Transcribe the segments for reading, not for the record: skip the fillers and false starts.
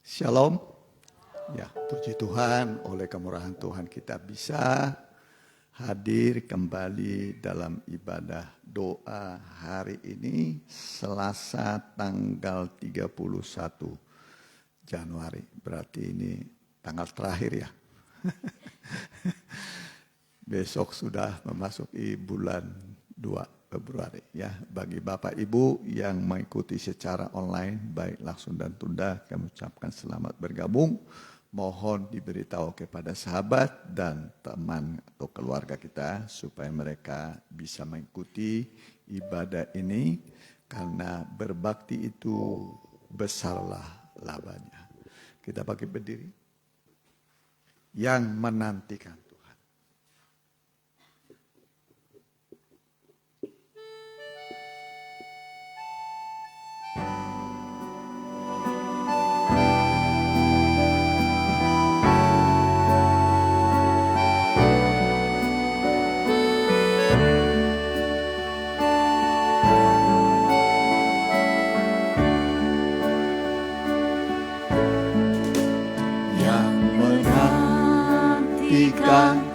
Shalom. Ya, puji Tuhan, oleh kemurahan Tuhan kita bisa hadir kembali dalam ibadah doa hari ini Selasa tanggal 31 Januari. Berarti ini tanggal terakhir ya. Besok sudah memasuki bulan 2 Februari ya. Bagi Bapak Ibu yang mengikuti secara online baik langsung dan tunda, kami ucapkan selamat bergabung. Mohon diberitahu kepada sahabat dan teman atau keluarga kita supaya mereka bisa mengikuti ibadah ini karena berbakti itu besarlah labanya. Kita pakai berdiri. Yang menantikan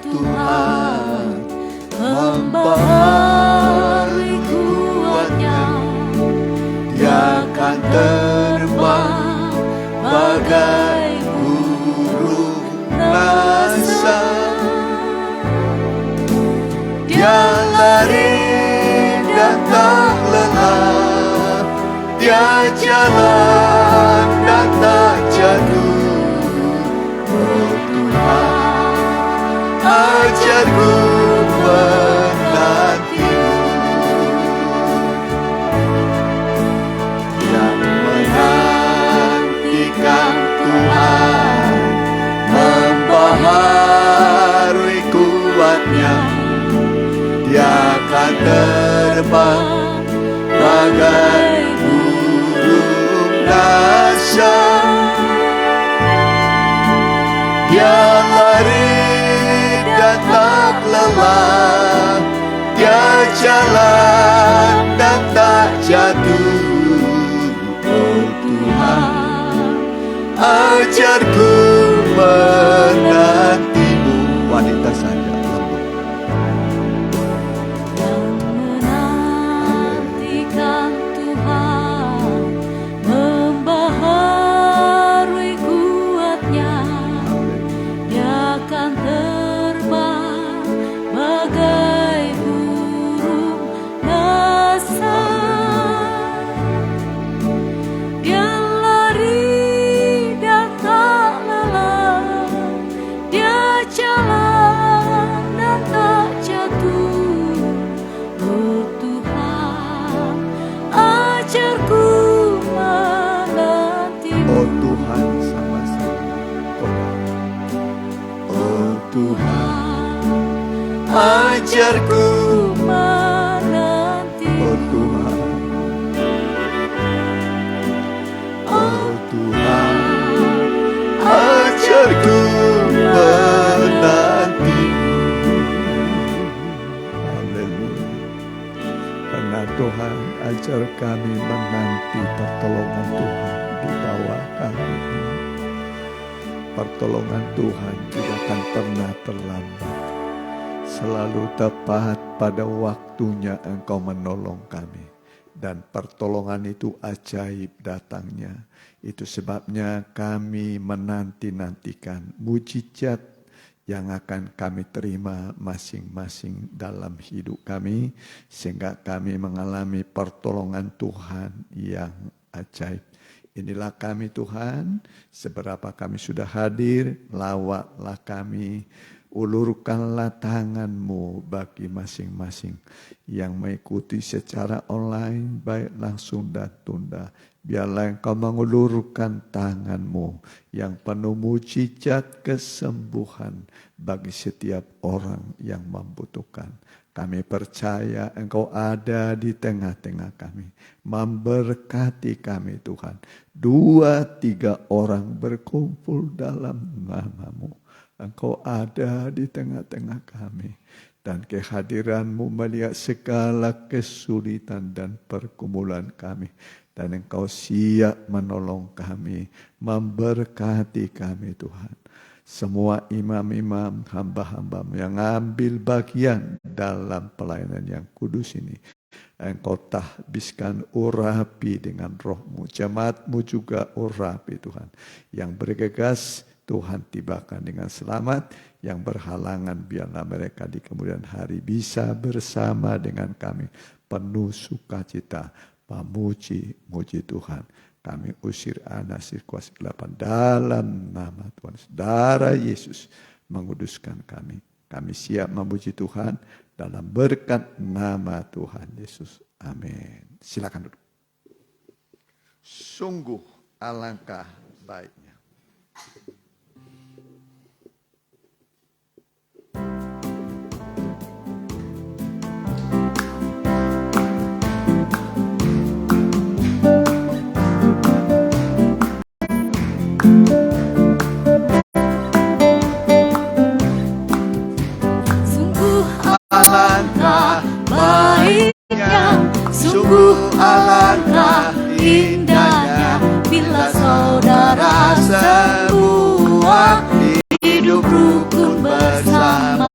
Tuhan membaharui kuatnya, Dia akan terbang bagai burung rasa. Dia lari dan tak lelah, Dia jalan dan tak jatuh. Oh Tuhan, ajarku menantimu. Yang menantikan Tuhan membaharui kuatnya, Dia akan terbang bagai burung dasar. Dia lari dan tak lelah, Dia jalan dan tak jatuh. Oh Tuhan, ajarku menantimu. Wanita saja lembut. Yang menantikan Tuhan membaharui kuatnya, Dia akan terbang bagai burung dasar. Dia lari dan tak lelah, Dia jalan dan tak jatuh. Oh Tuhan, ajarku menantimu. Oh Tuhan, sama-sama. Oh Tuhan, ajarku menantimu. Oh Tuhan, oh Tuhan, ajarku menantimu. Haleluya. Karena Tuhan ajar kami menanti pertolongan Tuhan di bawah kami. Pertolongan Tuhan tidak akan pernah terlambat. Selalu tepat pada waktunya Engkau menolong kami. Dan pertolongan itu ajaib datangnya. Itu sebabnya kami menanti-nantikan mujizat yang akan kami terima masing-masing dalam hidup kami. Sehingga kami mengalami pertolongan Tuhan yang ajaib. Inilah kami Tuhan, seberapa kami sudah hadir, lawatlah kami, ulurkanlah tangan-Mu bagi masing-masing yang mengikuti secara online, baik langsung dan tunda. Biarlah Engkau mengulurkan tangan-Mu yang penuh mujizat kesembuhan bagi setiap orang yang membutuhkan. Kami percaya Engkau ada di tengah-tengah kami, memberkati kami Tuhan. 2-3 orang berkumpul dalam nama-Mu, Engkau ada di tengah-tengah kami. Dan kehadiran-Mu melihat segala kesulitan dan pergumulan kami. Dan Engkau siap menolong kami, memberkati kami Tuhan. Semua imam-imam, hamba-hamba-Mu yang ambil bagian dalam pelayanan yang kudus ini, Engkau tahbiskan urapi dengan roh-Mu. Jemaat-Mu juga urapi Tuhan. Yang bergegas Tuhan tibakan dengan selamat. Yang berhalangan biarlah mereka di kemudian hari bisa bersama dengan kami. Penuh sukacita, memuji Tuhan. Kami usir anasir kuasa kegelapan dalam nama Tuhan. Darah Yesus menguduskan kami. Kami siap memuji Tuhan dalam berkat nama Tuhan Yesus. Amin. Silakan duduk. Sungguh alangkah baiknya. Sungguh alangkah indahnya bila saudara semua hidup rukun bersama.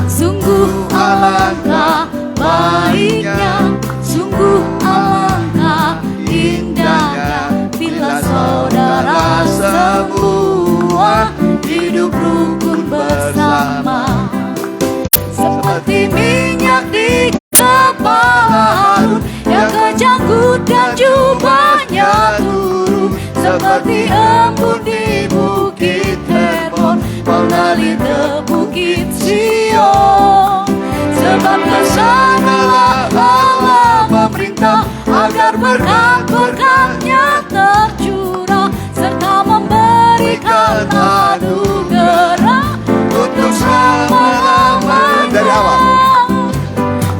Sungguh alangkah baiknya, sungguh alangkah indahnya bila saudara semua hidup rukun bersama. Seperti minyak di kepala Harun yang kejanggut dan jubahnya turun, seperti embun di bukit Hermon mengalir ke bukit Sion. Sebab kesanalah Allah memerintah agar berkat-berkat-Nya tercurah serta memberikan anugerah untuk selama-lamanya. Dari awal.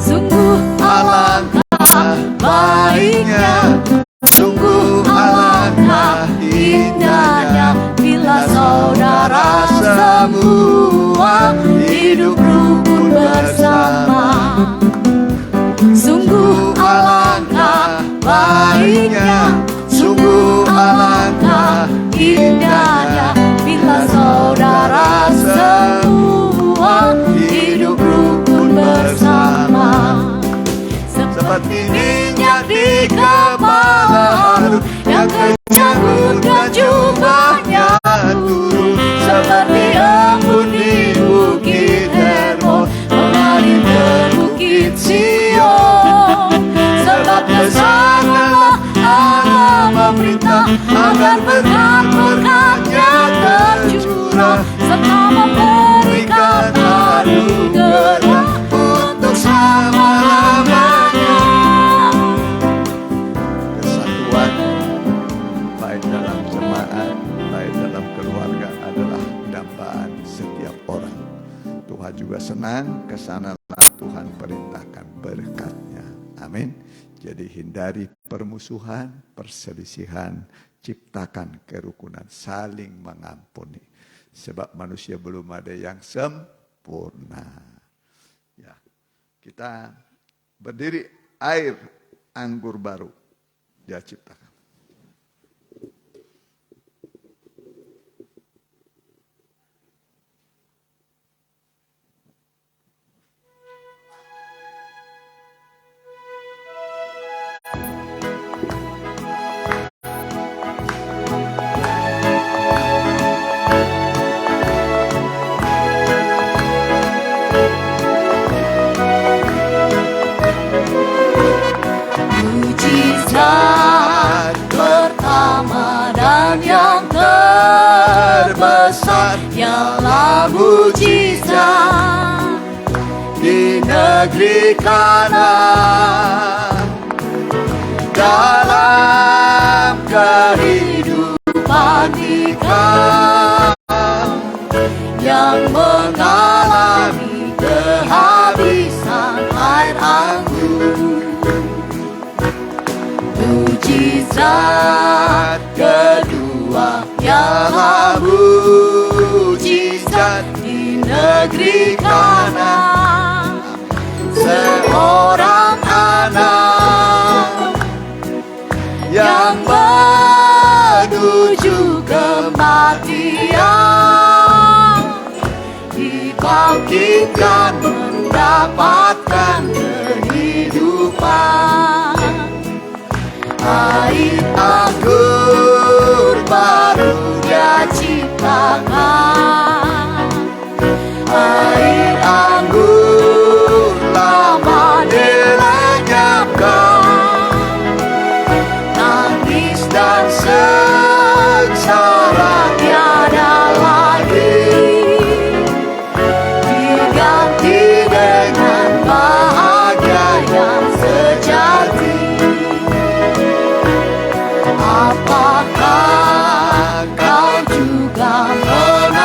Sungguh alangkah baiknya, sungguh alangkah indahnya bila saudara semua hidup rukun bersama. Sungguh alangkah baiknya, sungguh alangkah indahnya bila saudara semua hidup rukun bersama. Seperti minyak di kepala Harun yang kejanggut dan jubahnya turun, seperti embun di bukit Hermon mengalir ke bukit Sion. Sebab kesanalah Allah memerintah agar berkat-berkat-Nya tercurah serta memberikan anugerah untuk selama-lamanya. Kesatuan baik dalam jemaat, baik dalam keluarga adalah dambaan setiap orang. Tuhan juga senang, kesanalah Tuhan perintahkan berkat-Nya. Amin. Jadi hindari permusuhan, perselisihan, ciptakan kerukunan, saling mengampuni. Sebab manusia belum ada yang sempurna. Ya, kita berdiri, air anggur baru Dia ciptakan. Mujizat pertama dan yang terbesar ialah mujizat di negeri Kanaan. Dalam kehidupan ikan yang mengalami kehabisan air anggur, mujizat kedua ialah mujizat di negeri Kanaan. Seorang anak yang menuju kematian dibangkitkan mendapatkan kehidupan. Air anggur baru Dia ciptakan. Air anggur lama dilenyapkan. Tangis dan sengsara tiada lagi, diganti dengan bahagia yang sejati. Apakah kau juga mengalaminya?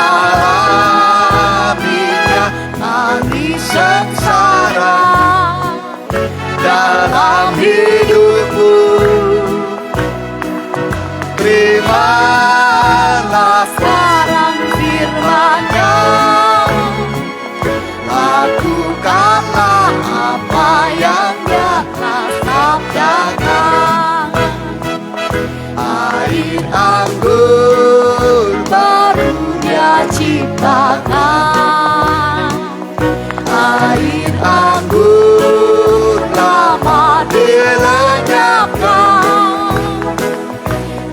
Tangis sengsara dalam hidupmu. Terimalah sekarang firman-Nya. Lakukanlah apa yang Dia telah sabdakan. Air anggur baru Dia ciptakan. Air anggur lama dilenyapkan.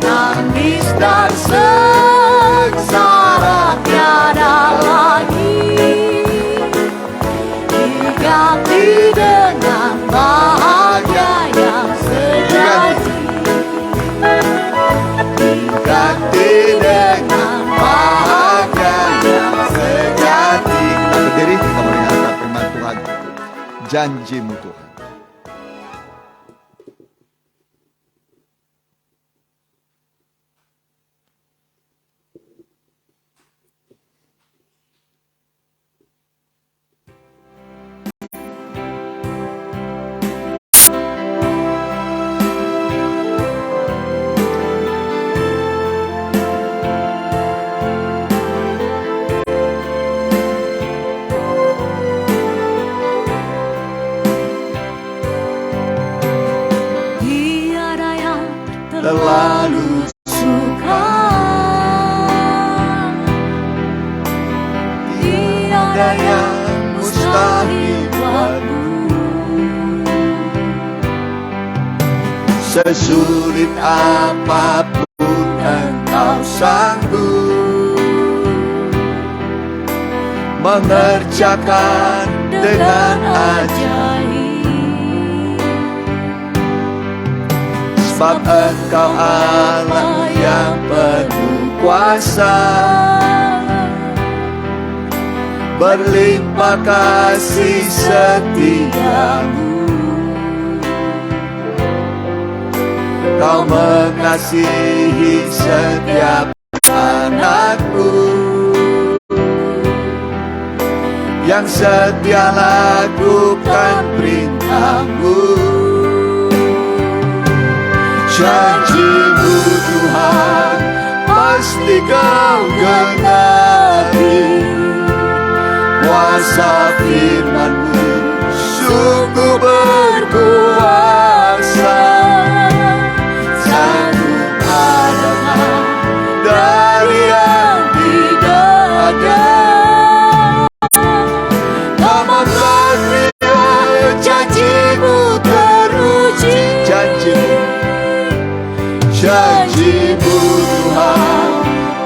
Tangis dan sengsara tiada lagi, diganti dengan bahagia yang sejati. Diganti dengan bahagia yang sejati. Kita berdiri, kita mendengarkan firman Tuhan. Janji-Mu Tuhan. Terlalu suka, tiada yang mustahil buatmu. Sesulit apapun engkau sanggup mengerjakan dengan ajaib. Sebab Engkau Allah yang penuh kuasa, berlimpah kasih setia-Mu. Kau mengasihi setiap anak-Mu yang setia lakukan perintah-Mu. Janji-Mu Tuhan pasti Kau genapi. Kuasa firman-Mu sungguh berkuasa. Sanggup adakah dari yang tidak ada. Kau memberi janji-Mu teruji. Janji-Mu Tuhan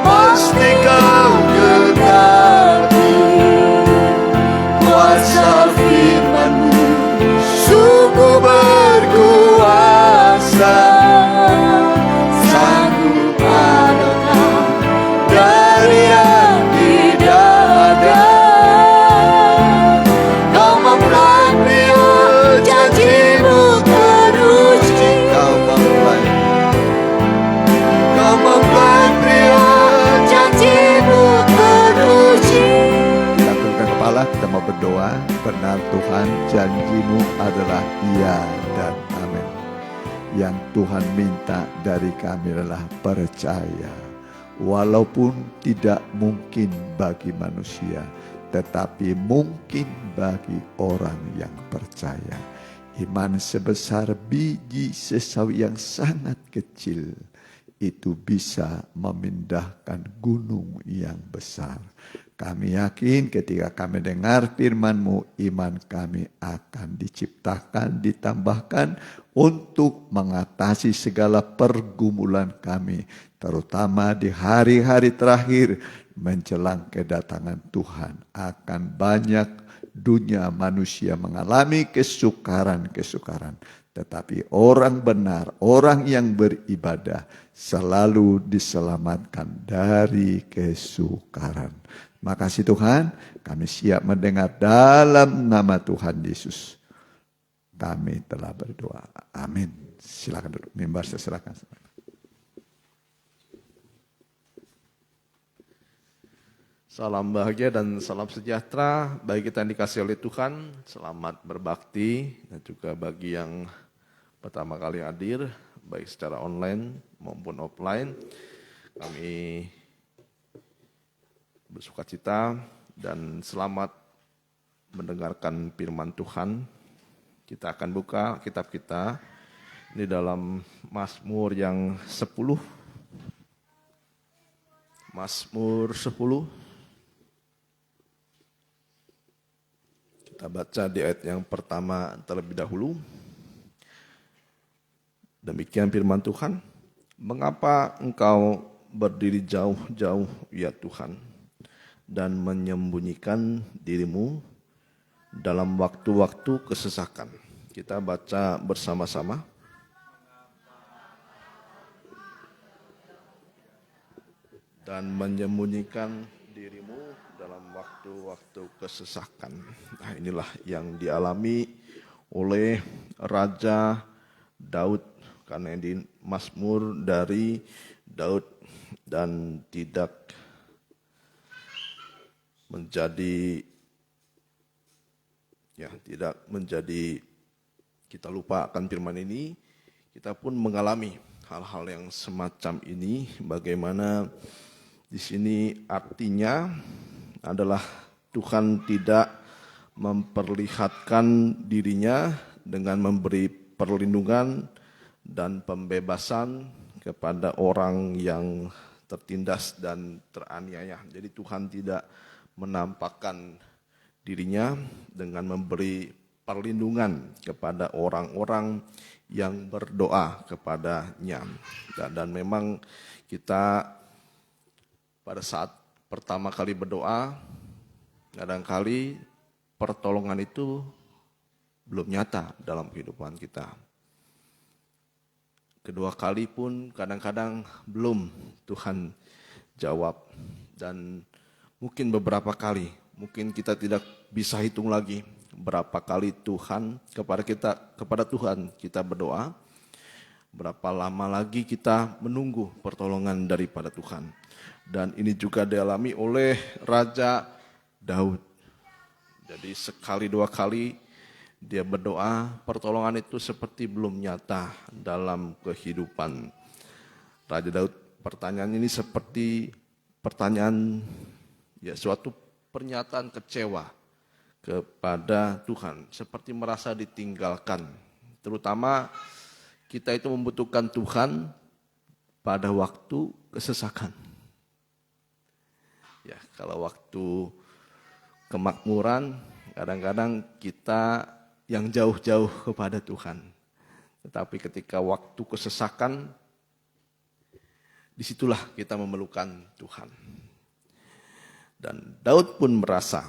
pasti Kau genapi. Kuasa firman-Mu sungguh berkuasa. Sanggup adakah dari yang tidak ada. Kau memberi janji-Mu teruji. Kau memberi janji-Mu teruji. Kita tundukkan kepala, kita mau berdoa. Benar Tuhan, janji-Mu adalah iya dan amin. Yang Tuhan minta dari kami adalah percaya. Walaupun tidak mungkin bagi manusia, tetapi mungkin bagi orang yang percaya. Iman sebesar biji sesawi yang sangat kecil itu bisa memindahkan gunung yang besar. Kami yakin ketika kami dengar firman-Mu, iman kami akan diciptakan, ditambahkan untuk mengatasi segala pergumulan kami, terutama di hari-hari terakhir menjelang kedatangan Tuhan. Akan banyak dunia manusia mengalami kesukaran-kesukaran. Tetapi orang benar, orang yang beribadah selalu diselamatkan dari kesukaran. Makasih Tuhan, kami siap mendengar dalam nama Tuhan Yesus. Kami telah berdoa. Amin. Silakan duduk. Mimbar saya serahkan. Salam bahagia dan salam sejahtera bagi kita yang dikasihi oleh Tuhan. Selamat berbakti dan juga bagi yang pertama kali hadir, baik secara online maupun offline. Kami bersukacita dan selamat mendengarkan firman Tuhan. Kita akan buka kitab kita ini dalam Mazmur yang 10. Mazmur 10. Kita baca di ayat yang pertama terlebih dahulu. Demikian firman Tuhan. Mengapa engkau berdiri jauh-jauh ya Tuhan, dan menyembunyikan dirimu dalam waktu-waktu kesesakan. Kita baca bersama-sama. Dan menyembunyikan dirimu dalam waktu-waktu kesesakan. Nah, inilah yang dialami oleh Raja Daud, karena ini Mazmur dari Daud dan tidak menjadi kita lupa akan firman ini. Kita pun mengalami hal-hal yang semacam ini. Bagaimana di sini artinya adalah Tuhan tidak memperlihatkan dirinya dengan memberi perlindungan dan pembebasan kepada orang yang tertindas dan teraniaya. Jadi Tuhan tidak menampakkan dirinya dengan memberi perlindungan kepada orang-orang yang berdoa kepadanya. Dan memang kita pada saat pertama kali berdoa, kadang-kali pertolongan itu belum nyata dalam kehidupan kita. Kedua kali pun kadang-kadang belum Tuhan jawab. Dan mungkin beberapa kali, mungkin kita tidak bisa hitung lagi berapa kali Tuhan kepada Tuhan kita berdoa, berapa lama lagi kita menunggu pertolongan daripada Tuhan. Dan ini juga dialami oleh Raja Daud. Jadi sekali dua kali dia berdoa, pertolongan itu seperti belum nyata dalam kehidupan Raja Daud. Pertanyaan ini seperti pertanyaan suatu pernyataan kecewa kepada Tuhan, seperti merasa ditinggalkan. Terutama kita itu membutuhkan Tuhan pada waktu kesesakan. Ya, kalau waktu kemakmuran, kadang-kadang kita yang jauh-jauh kepada Tuhan. Tetapi ketika waktu kesesakan, disitulah kita memerlukan Tuhan. Dan Daud pun merasa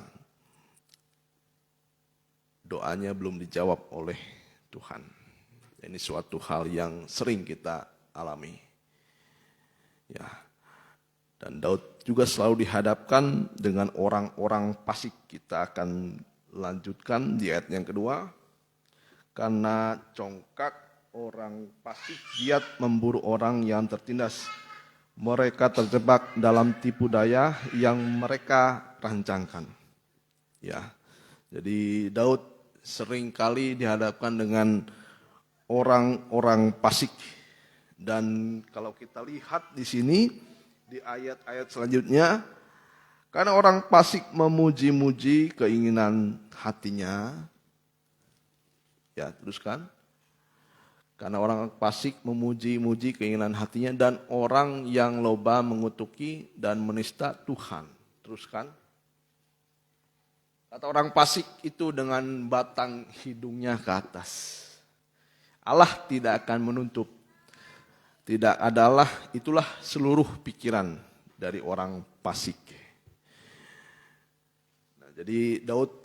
doanya belum dijawab oleh Tuhan. Ini suatu hal yang sering kita alami. Ya. Dan Daud juga selalu dihadapkan dengan orang-orang fasik. Kita akan lanjutkan di ayat yang kedua. Karena congkak orang fasik giat memburu orang yang tertindas. Mereka terjebak dalam tipu daya yang mereka rancangkan. Ya. Jadi Daud sering kali dihadapkan dengan orang-orang fasik. Dan kalau kita lihat di sini, di ayat-ayat selanjutnya, Karena orang fasik memuji-muji keinginan hatinya. Ya, teruskan. Karena orang fasik memuji-muji keinginan hatinya dan orang yang loba mengutuki dan menista Tuhan. Teruskan. Kata orang fasik itu dengan batang hidungnya ke atas. Allah tidak akan menuntut. Tidak adalah itulah seluruh pikiran dari orang fasik. Jadi Daud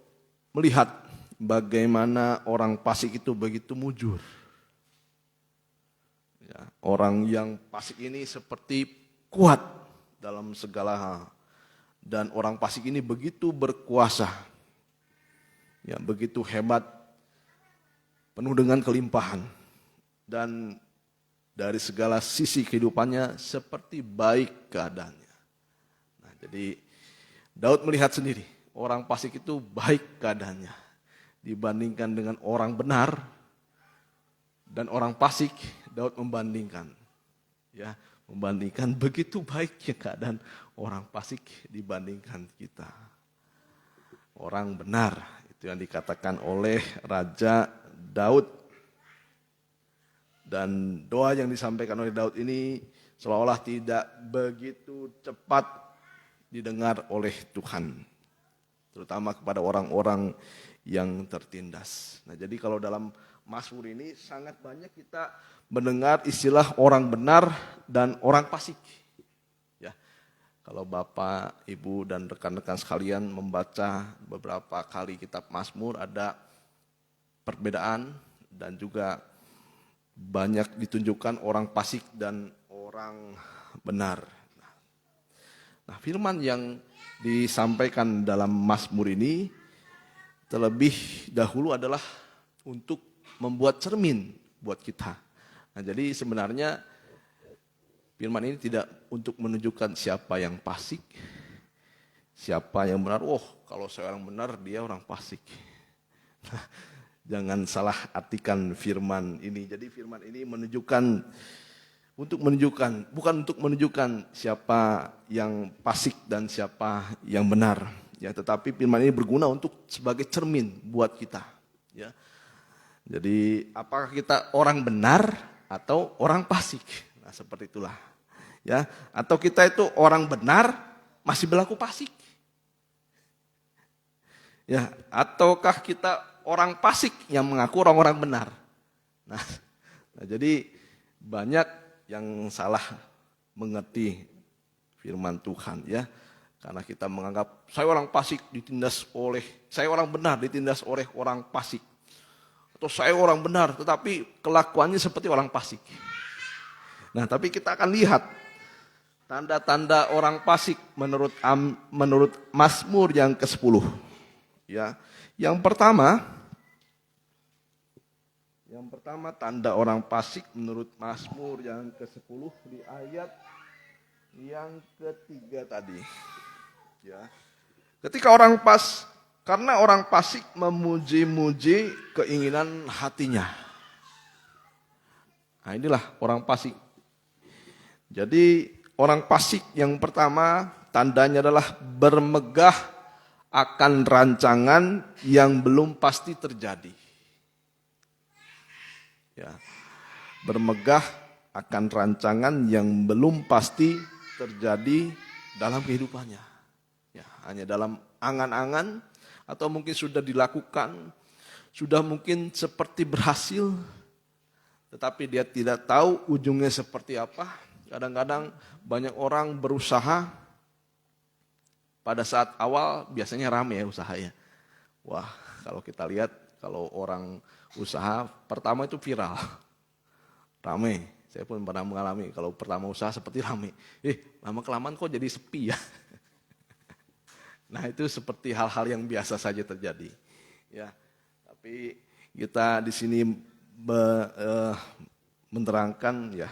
melihat bagaimana orang fasik itu begitu mujur. Ya, orang yang fasik ini seperti kuat dalam segala hal. Dan orang fasik ini begitu berkuasa. Ya, begitu hebat. Penuh dengan kelimpahan. Dan dari segala sisi kehidupannya seperti baik keadaannya. Nah, jadi Daud melihat sendiri. Orang fasik itu baik keadaannya dibandingkan dengan orang benar dan orang fasik. Daud membandingkan, ya, membandingkan begitu baiknya keadaan orang fasik dibandingkan kita. Orang benar itu yang dikatakan oleh Raja Daud. Dan doa yang disampaikan oleh Daud ini seolah-olah tidak begitu cepat didengar oleh Tuhan. Terutama kepada orang-orang yang tertindas. Nah, jadi kalau dalam Mazmur ini sangat banyak kita mendengar istilah orang benar dan orang fasik. Ya, kalau Bapak, Ibu dan rekan-rekan sekalian membaca beberapa kali kitab Mazmur ada perbedaan dan juga banyak ditunjukkan orang fasik dan orang benar. Nah, firman yang disampaikan dalam Mazmur ini terlebih dahulu adalah untuk membuat cermin buat kita. Nah, jadi sebenarnya firman ini tidak untuk menunjukkan siapa yang fasik, siapa yang benar. Oh, kalau saya orang benar, dia orang fasik. Nah, jangan salah artikan firman ini. Jadi firman ini menunjukkan bukan untuk menunjukkan siapa yang fasik dan siapa yang benar, ya, tetapi firman ini berguna untuk sebagai cermin buat kita, ya. Jadi apakah kita orang benar atau orang fasik? Nah, seperti itulah, ya. Atau kita itu orang benar masih berlaku fasik, ya. Ataukah kita orang fasik yang mengaku orang-orang benar? Nah, jadi banyak yang salah mengerti firman Tuhan, ya, karena kita menganggap saya orang fasik saya orang benar ditindas oleh orang fasik, atau saya orang benar tetapi kelakuannya seperti orang fasik. Nah, tapi kita akan lihat tanda-tanda orang fasik menurut Mazmur yang ke-10, ya. Yang pertama tanda orang fasik menurut Mazmur yang ke-10 di ayat yang ke-3 tadi. Ya. Karena orang fasik memuji-muji keinginan hatinya. Nah, inilah orang fasik. Jadi orang fasik yang pertama tandanya adalah bermegah akan rancangan yang belum pasti terjadi. Ya, bermegah akan rancangan yang belum pasti terjadi dalam kehidupannya. Ya, hanya dalam angan-angan atau mungkin sudah dilakukan, sudah mungkin seperti berhasil, tetapi dia tidak tahu ujungnya seperti apa. Kadang-kadang banyak orang berusaha, pada saat awal biasanya ramai ya usahanya. Wah, kalau kita lihat, kalau orang usaha pertama itu viral, ramai. Saya pun pernah mengalami kalau pertama usaha seperti ramai. Lama-kelamaan kok jadi sepi ya. Nah, itu seperti hal-hal yang biasa saja terjadi. Ya, tapi kita di sini menerangkan, ya,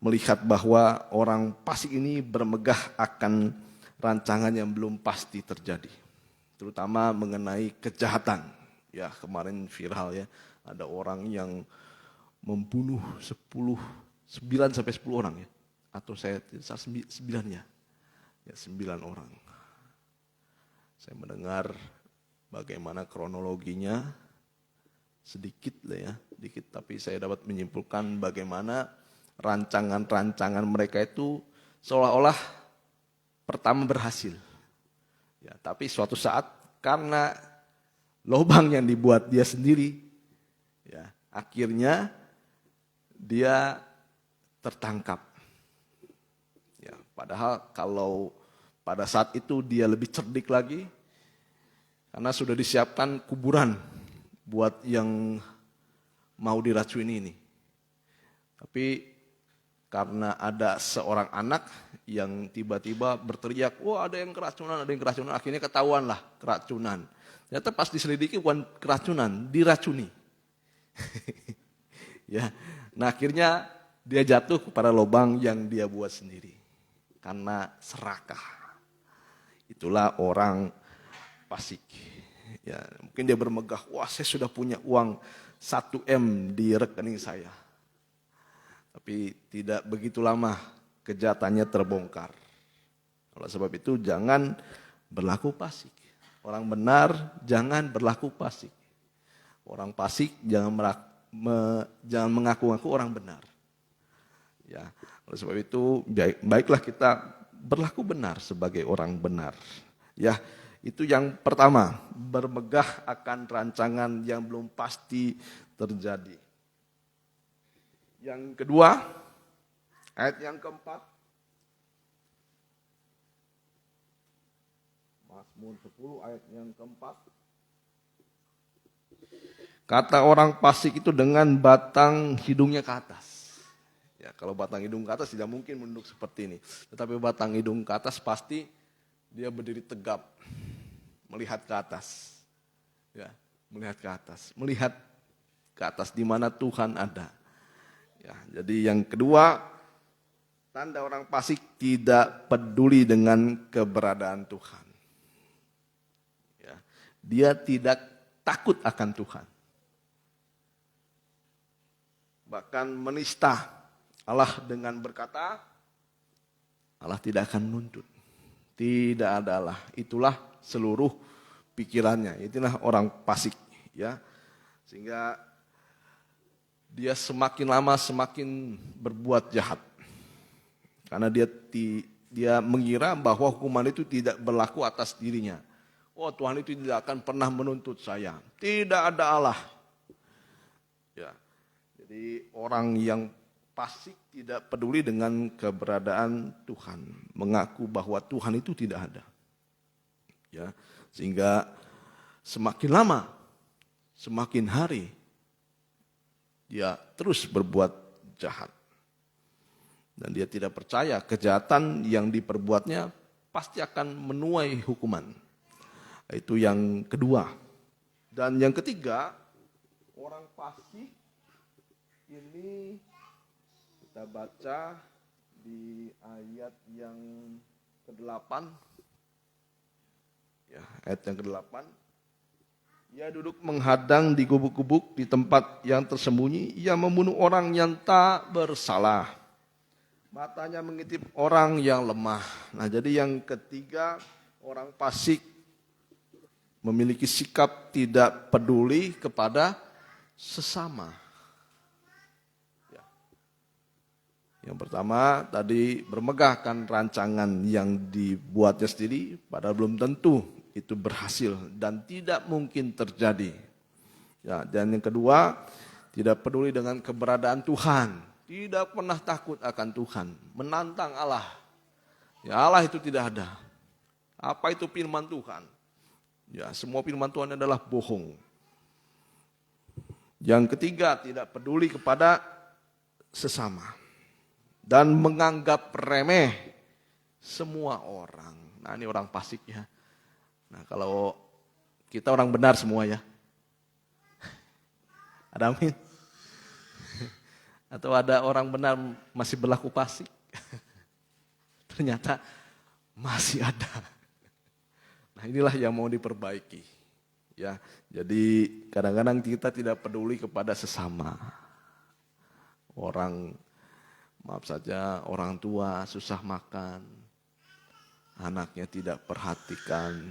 melihat bahwa orang fasik ini bermegah akan rancangan yang belum pasti terjadi, terutama mengenai kejahatan. Ya, kemarin viral ya, ada orang yang membunuh 9 sampai 10 orang ya, atau saya 9 ya. Ya, 9 orang. Saya mendengar bagaimana kronologinya, sedikit lah ya, dikit, tapi saya dapat menyimpulkan bagaimana rancangan-rancangan mereka itu seolah-olah pertama berhasil. Ya, tapi suatu saat karena lubang yang dibuat dia sendiri, ya, akhirnya dia tertangkap. Ya, padahal kalau pada saat itu dia lebih cerdik lagi, karena sudah disiapkan kuburan buat yang mau diracuni ini. Tapi karena ada seorang anak yang tiba-tiba berteriak, wah ada yang keracunan, ada yang keracunan. Akhirnya ketahuan lah keracunan. Ternyata pas diselidiki bukan keracunan, diracuni. Ya, nah akhirnya dia jatuh kepada lubang yang dia buat sendiri. Karena serakah. Itulah orang fasik. Ya, mungkin dia bermegah, wah saya sudah punya uang 1 M di rekening saya. Tapi tidak begitu lama kejahatannya terbongkar. Oleh sebab itu jangan berlaku fasik. Orang benar jangan berlaku fasik. Orang fasik jangan mengaku-ngaku orang benar. Ya, oleh sebab itu baiklah kita berlaku benar sebagai orang benar. Ya, itu yang pertama, bermegah akan rancangan yang belum pasti terjadi. Yang kedua, ayat yang keempat, Mazmur 10 ayat yang keempat. Kata orang fasik itu dengan batang hidungnya ke atas. Ya, kalau batang hidung ke atas tidak mungkin menunduk seperti ini. Tetapi batang hidung ke atas pasti dia berdiri tegap, melihat ke atas. Ya, melihat ke atas. Melihat ke atas di mana Tuhan ada. Ya, jadi yang kedua, tanda orang fasik tidak peduli dengan keberadaan Tuhan. Ya, dia tidak takut akan Tuhan. Bahkan menista Allah dengan berkata, Allah tidak akan menuntut. Tidak ada Allah. Itulah seluruh pikirannya. Itulah orang fasik. Ya, sehingga dia semakin lama semakin berbuat jahat. Karena dia mengira bahwa hukuman itu tidak berlaku atas dirinya. Oh, Tuhan itu tidak akan pernah menuntut saya. Tidak ada Allah. Ya. Jadi orang yang fasik tidak peduli dengan keberadaan Tuhan, mengaku bahwa Tuhan itu tidak ada. Ya, sehingga semakin lama, semakin hari dia terus berbuat jahat. Dan dia tidak percaya kejahatan yang diperbuatnya pasti akan menuai hukuman. Itu yang kedua. Dan yang ketiga, orang fasik ini kita baca di ayat yang ke-8. Ya, ayat yang ke-8. Ia duduk menghadang di gubuk-gubuk di tempat yang tersembunyi. Ia membunuh orang yang tak bersalah. Matanya mengintip orang yang lemah. Nah, jadi yang ketiga, orang fasik memiliki sikap tidak peduli kepada sesama. Ya. Yang pertama tadi bermegahkan rancangan yang dibuatnya sendiri, padahal belum tentu itu berhasil dan tidak mungkin terjadi. Ya, dan yang kedua, tidak peduli dengan keberadaan Tuhan, tidak pernah takut akan Tuhan, menantang Allah. Ya, Allah itu tidak ada. Apa itu firman Tuhan? Ya, semua firman Tuhan adalah bohong. Yang ketiga, tidak peduli kepada sesama dan menganggap remeh semua orang. Nah, ini orang fasik ya. Nah, kalau kita orang benar semua ya. Ada amin? Atau ada orang benar masih berlaku fasik? Ternyata masih ada. Nah, inilah yang mau diperbaiki. Ya, jadi kadang-kadang kita tidak peduli kepada sesama. Orang, maaf saja, orang tua susah makan. anaknya tidak perhatikan.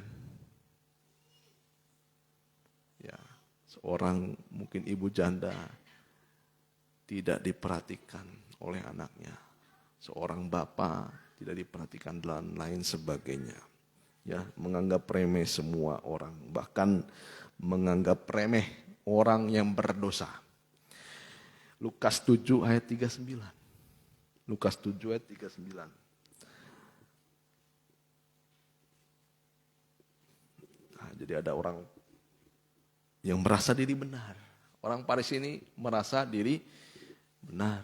Ya, seorang mungkin ibu janda tidak diperhatikan oleh anaknya. Seorang bapak tidak diperhatikan dan lain sebagainya. Ya, menganggap remeh semua orang, bahkan menganggap remeh orang yang berdosa. Lukas 7 ayat 39. Lukas 7 ayat 39. Nah, jadi ada orang yang merasa diri benar. Orang Farisi ini merasa diri benar.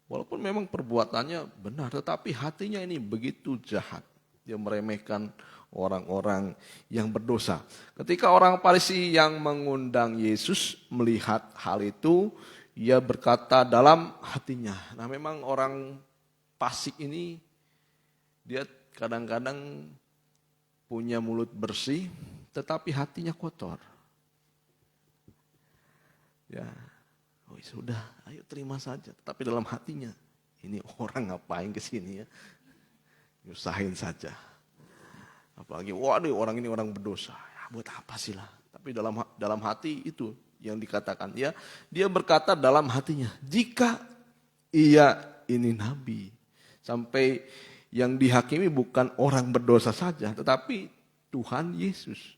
Walaupun memang perbuatannya benar, tetapi hatinya ini begitu jahat. Dia meremehkan orang-orang yang berdosa. Ketika orang Farisi yang mengundang Yesus melihat hal itu, ia berkata dalam hatinya. Nah, memang orang fasik ini, dia kadang-kadang punya mulut bersih, tetapi hatinya kotor. Ya, oh sudah, ayo terima saja. Tapi dalam hatinya, ini orang ngapain ke sini ya? Nyusahin saja. Apalagi, waduh orang ini orang berdosa. Ya, buat apa sih lah? Tapi dalam hati itu yang dikatakan. Ya, dia berkata dalam hatinya, jika ia ini nabi. Sampai yang dihakimi bukan orang berdosa saja, tetapi Tuhan Yesus.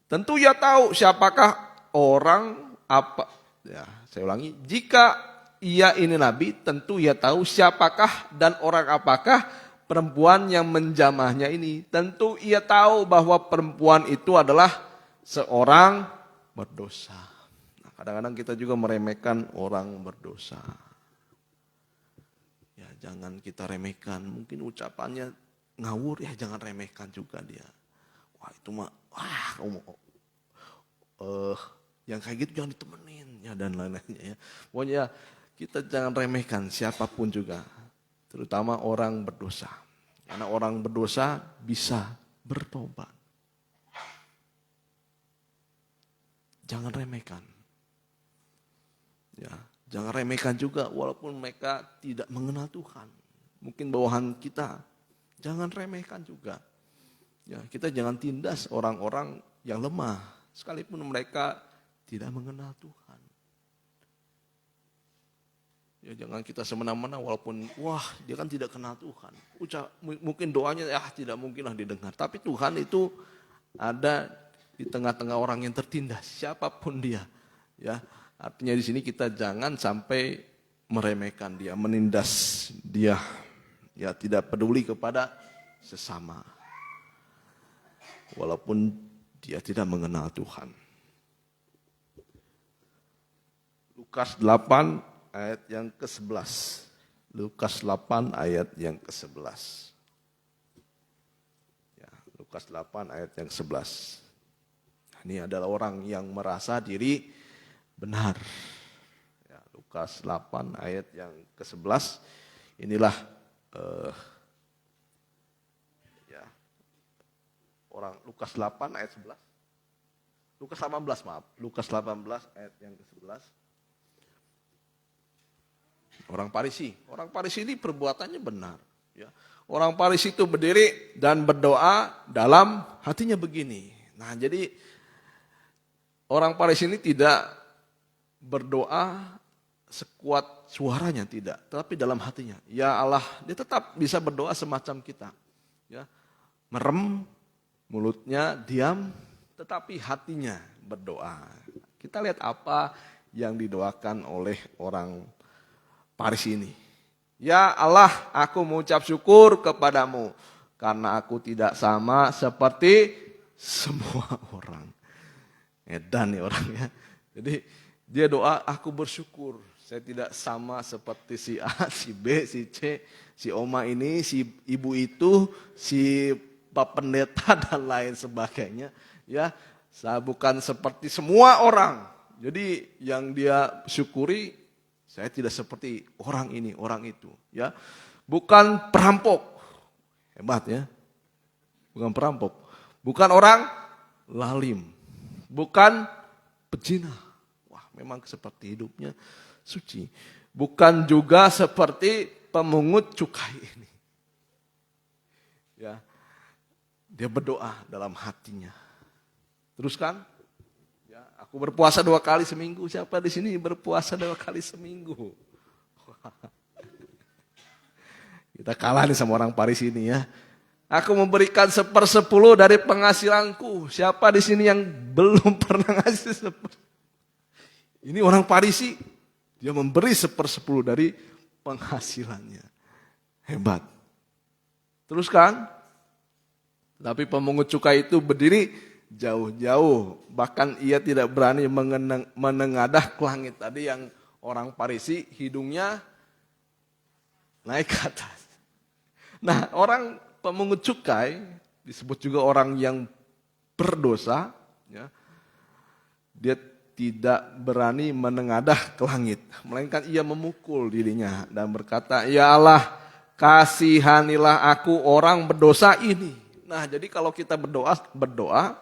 Tentu ia tahu siapakah orang apa. Ya, saya ulangi, jika ia ini nabi, tentu ia tahu siapakah dan orang apakah perempuan yang menjamahnya ini. Tentu ia tahu bahwa perempuan itu adalah seorang berdosa. Nah, kadang-kadang kita juga meremehkan orang berdosa. Ya, jangan kita remehkan. Mungkin ucapannya ngawur, ya jangan remehkan juga dia. Wah itu mah, yang kayak gitu jangan ditemenin, ya dan lain-lainnya. Ya. Pokoknya kita jangan remehkan siapapun juga. Terutama orang berdosa. Karena orang berdosa bisa bertobat. Jangan remehkan. Ya, jangan remehkan juga walaupun mereka tidak mengenal Tuhan. Mungkin bawahan kita. Jangan remehkan juga. Ya, kita jangan tindas orang-orang yang lemah. Sekalipun mereka tidak mengenal Tuhan. Ya, jangan kita semena-mena walaupun dia kan tidak kenal Tuhan. Mungkin doanya tidak mungkinlah didengar. Tapi Tuhan itu ada di tengah-tengah orang yang tertindas, siapapun dia. Ya, artinya di sini kita jangan sampai meremehkan dia, menindas dia. Ya, tidak peduli kepada sesama. Walaupun dia tidak mengenal Tuhan. Lukas 8 ayat yang ke-11. Lukas 8 ayat yang ke-11. Ya, Lukas 8 ayat yang ke-11. Ini adalah orang yang merasa diri benar. Ya, Lukas 8 ayat yang ke-11. Inilah orang Lukas 8 ayat 11. Lukas 18 maaf. Lukas 18 ayat yang ke-11. Orang Farisi ini perbuatannya benar. Ya. Orang Farisi itu berdiri dan berdoa dalam hatinya begini. Nah, jadi orang Farisi ini tidak berdoa sekuat suaranya, tidak, tetapi dalam hatinya. Ya Allah, dia tetap bisa berdoa semacam kita. Ya, merem, mulutnya diam, tetapi hatinya berdoa. Kita lihat apa yang didoakan oleh orang Farisi ini. Ya Allah, aku mengucap syukur kepadamu karena aku tidak sama seperti semua orang. Edan nih orangnya. Jadi dia doa, aku bersyukur. Saya tidak sama seperti si A, si B, si C, si Oma ini, si ibu itu, si Pak Pendeta dan lain sebagainya. Ya, saya bukan seperti semua orang. Jadi yang dia syukuri, saya tidak seperti orang ini, orang itu. Ya, bukan perampok. Hebat ya. Bukan perampok. Bukan orang lalim. Bukan pezina. Wah, memang seperti hidupnya suci. Bukan juga seperti pemungut cukai ini. Ya, dia berdoa dalam hatinya. Teruskan, ya, aku berpuasa 2 kali seminggu. Siapa di sini berpuasa 2 kali seminggu? Kita kalah nih sama orang Parisi ini ya. Aku memberikan 1/10 dari penghasilanku. Siapa di sini yang belum pernah ngasih 1/10? Ini orang Parisi, dia memberi 1/10 dari penghasilannya. Hebat. Teruskan. Tapi pemungut cukai itu berdiri jauh-jauh. Bahkan ia tidak berani menengadah ke langit. Tadi yang orang Parisi hidungnya naik ke atas. Nah, orang pemungut cukai disebut juga orang yang berdosa. Ya. Dia tidak berani menengadah ke langit. Melainkan ia memukul dirinya dan berkata, "Ya Allah, kasihanilah aku orang berdosa ini." Nah, jadi kalau kita berdoa,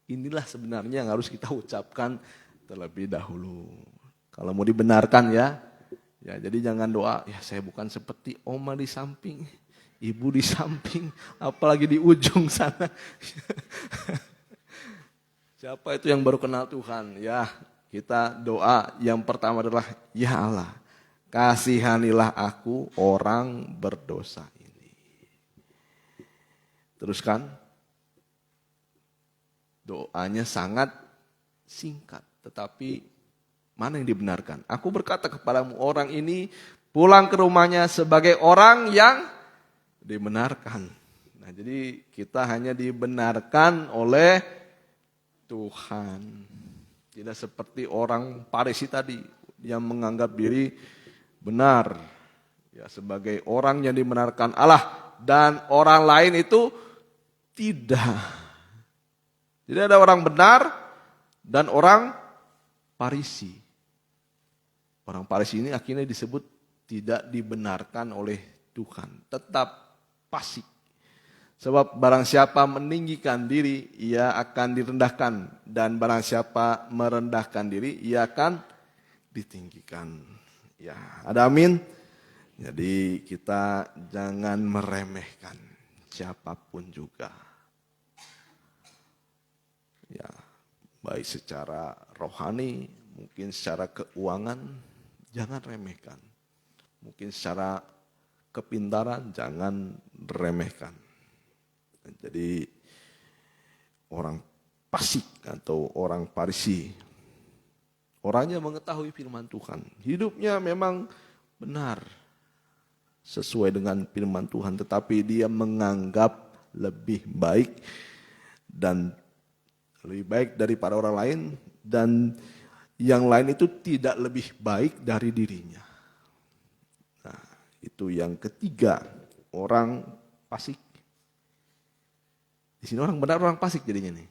inilah sebenarnya yang harus kita ucapkan terlebih dahulu. Kalau mau dibenarkan ya jadi jangan doa, ya saya bukan seperti oma di samping, ibu di samping, apalagi di ujung sana. Siapa itu yang baru kenal Tuhan? Ya, kita doa yang pertama adalah, ya Allah, kasihanilah aku orang berdosa ini. Teruskan, doanya sangat singkat, tetapi mana yang dibenarkan? Aku berkata kepadamu, orang ini pulang ke rumahnya sebagai orang yang dibenarkan. Nah, jadi kita hanya dibenarkan oleh Tuhan. Tidak seperti orang Parisi tadi yang menganggap diri benar. Ya, sebagai orang yang dibenarkan Allah dan orang lain itu tidak. Jadi ada orang benar dan orang Parisi. Orang Parisi ini akhirnya disebut tidak dibenarkan oleh Tuhan. Tetap fasik. Sebab barang siapa meninggikan diri, ia akan direndahkan. Dan barang siapa merendahkan diri, ia akan ditinggikan. Ya, ada amin. Jadi kita jangan meremehkan siapapun juga. Ya, baik secara rohani, mungkin secara keuangan, jangan remehkan. Mungkin secara kepintaran, jangan remehkan. Jadi orang fasik atau orang Parisi, orangnya mengetahui firman Tuhan. Hidupnya memang benar sesuai dengan firman Tuhan, tetapi dia menganggap lebih baik dan lebih baik daripada orang lain, dan yang lain itu tidak lebih baik dari dirinya. Nah, itu yang ketiga, orang fasik. Di sini orang benar, orang fasik jadinya nih.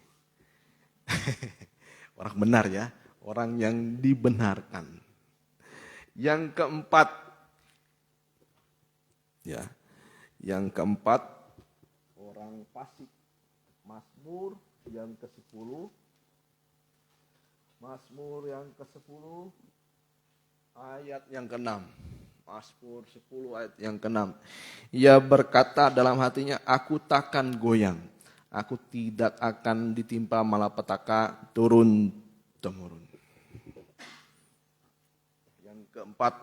Orang benar ya, orang yang dibenarkan. Yang keempat, ya, yang keempat orang fasik. Mazmur yang ke-10, Mazmur yang ke-10 ayat yang ke-6. Mazmur 10 ayat yang ke-6. Ia berkata dalam hatinya, aku takkan goyang. Aku tidak akan ditimpa malapetaka turun-temurun. Yang keempat,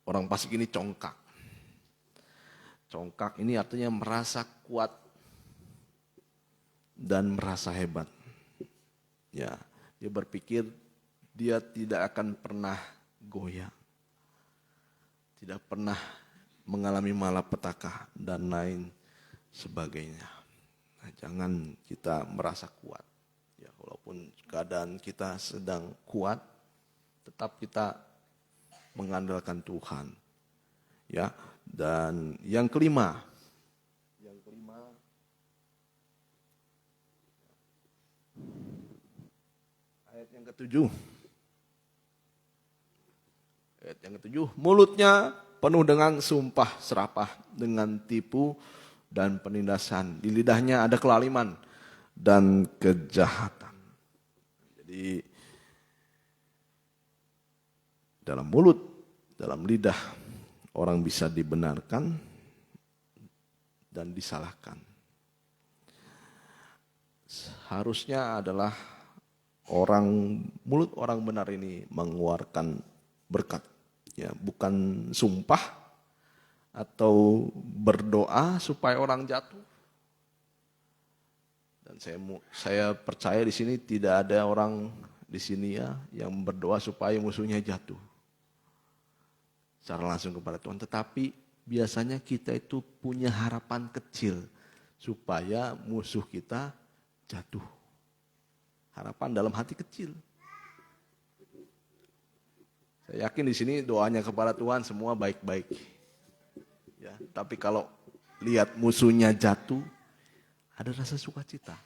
orang fasik ini congkak. Congkak ini artinya merasa kuat dan merasa hebat. Ya, dia berpikir dia tidak akan pernah goyang. Tidak pernah mengalami malapetaka dan lain sebagainya. Nah, jangan kita merasa kuat. Ya, walaupun keadaan kita sedang kuat, tetap kita mengandalkan Tuhan. Ya, dan yang kelima, ayat yang ke-7. Ayat yang ke-7, mulutnya penuh dengan sumpah serapah, dengan tipu dan penindasan. Di lidahnya ada kelaliman dan kejahatan. Jadi dalam mulut, dalam lidah orang bisa dibenarkan dan disalahkan. Harusnya adalah mulut orang benar ini mengeluarkan berkat, ya, bukan sumpah atau berdoa supaya orang jatuh. Dan saya percaya di sini tidak ada orang di sini ya yang berdoa supaya musuhnya jatuh secara langsung kepada Tuhan. Tetapi biasanya kita itu punya harapan kecil supaya musuh kita jatuh. Harapan dalam hati kecil. Saya yakin di sini doanya kepada Tuhan semua baik-baik. Ya, tapi kalau lihat musuhnya jatuh, ada rasa sukacita.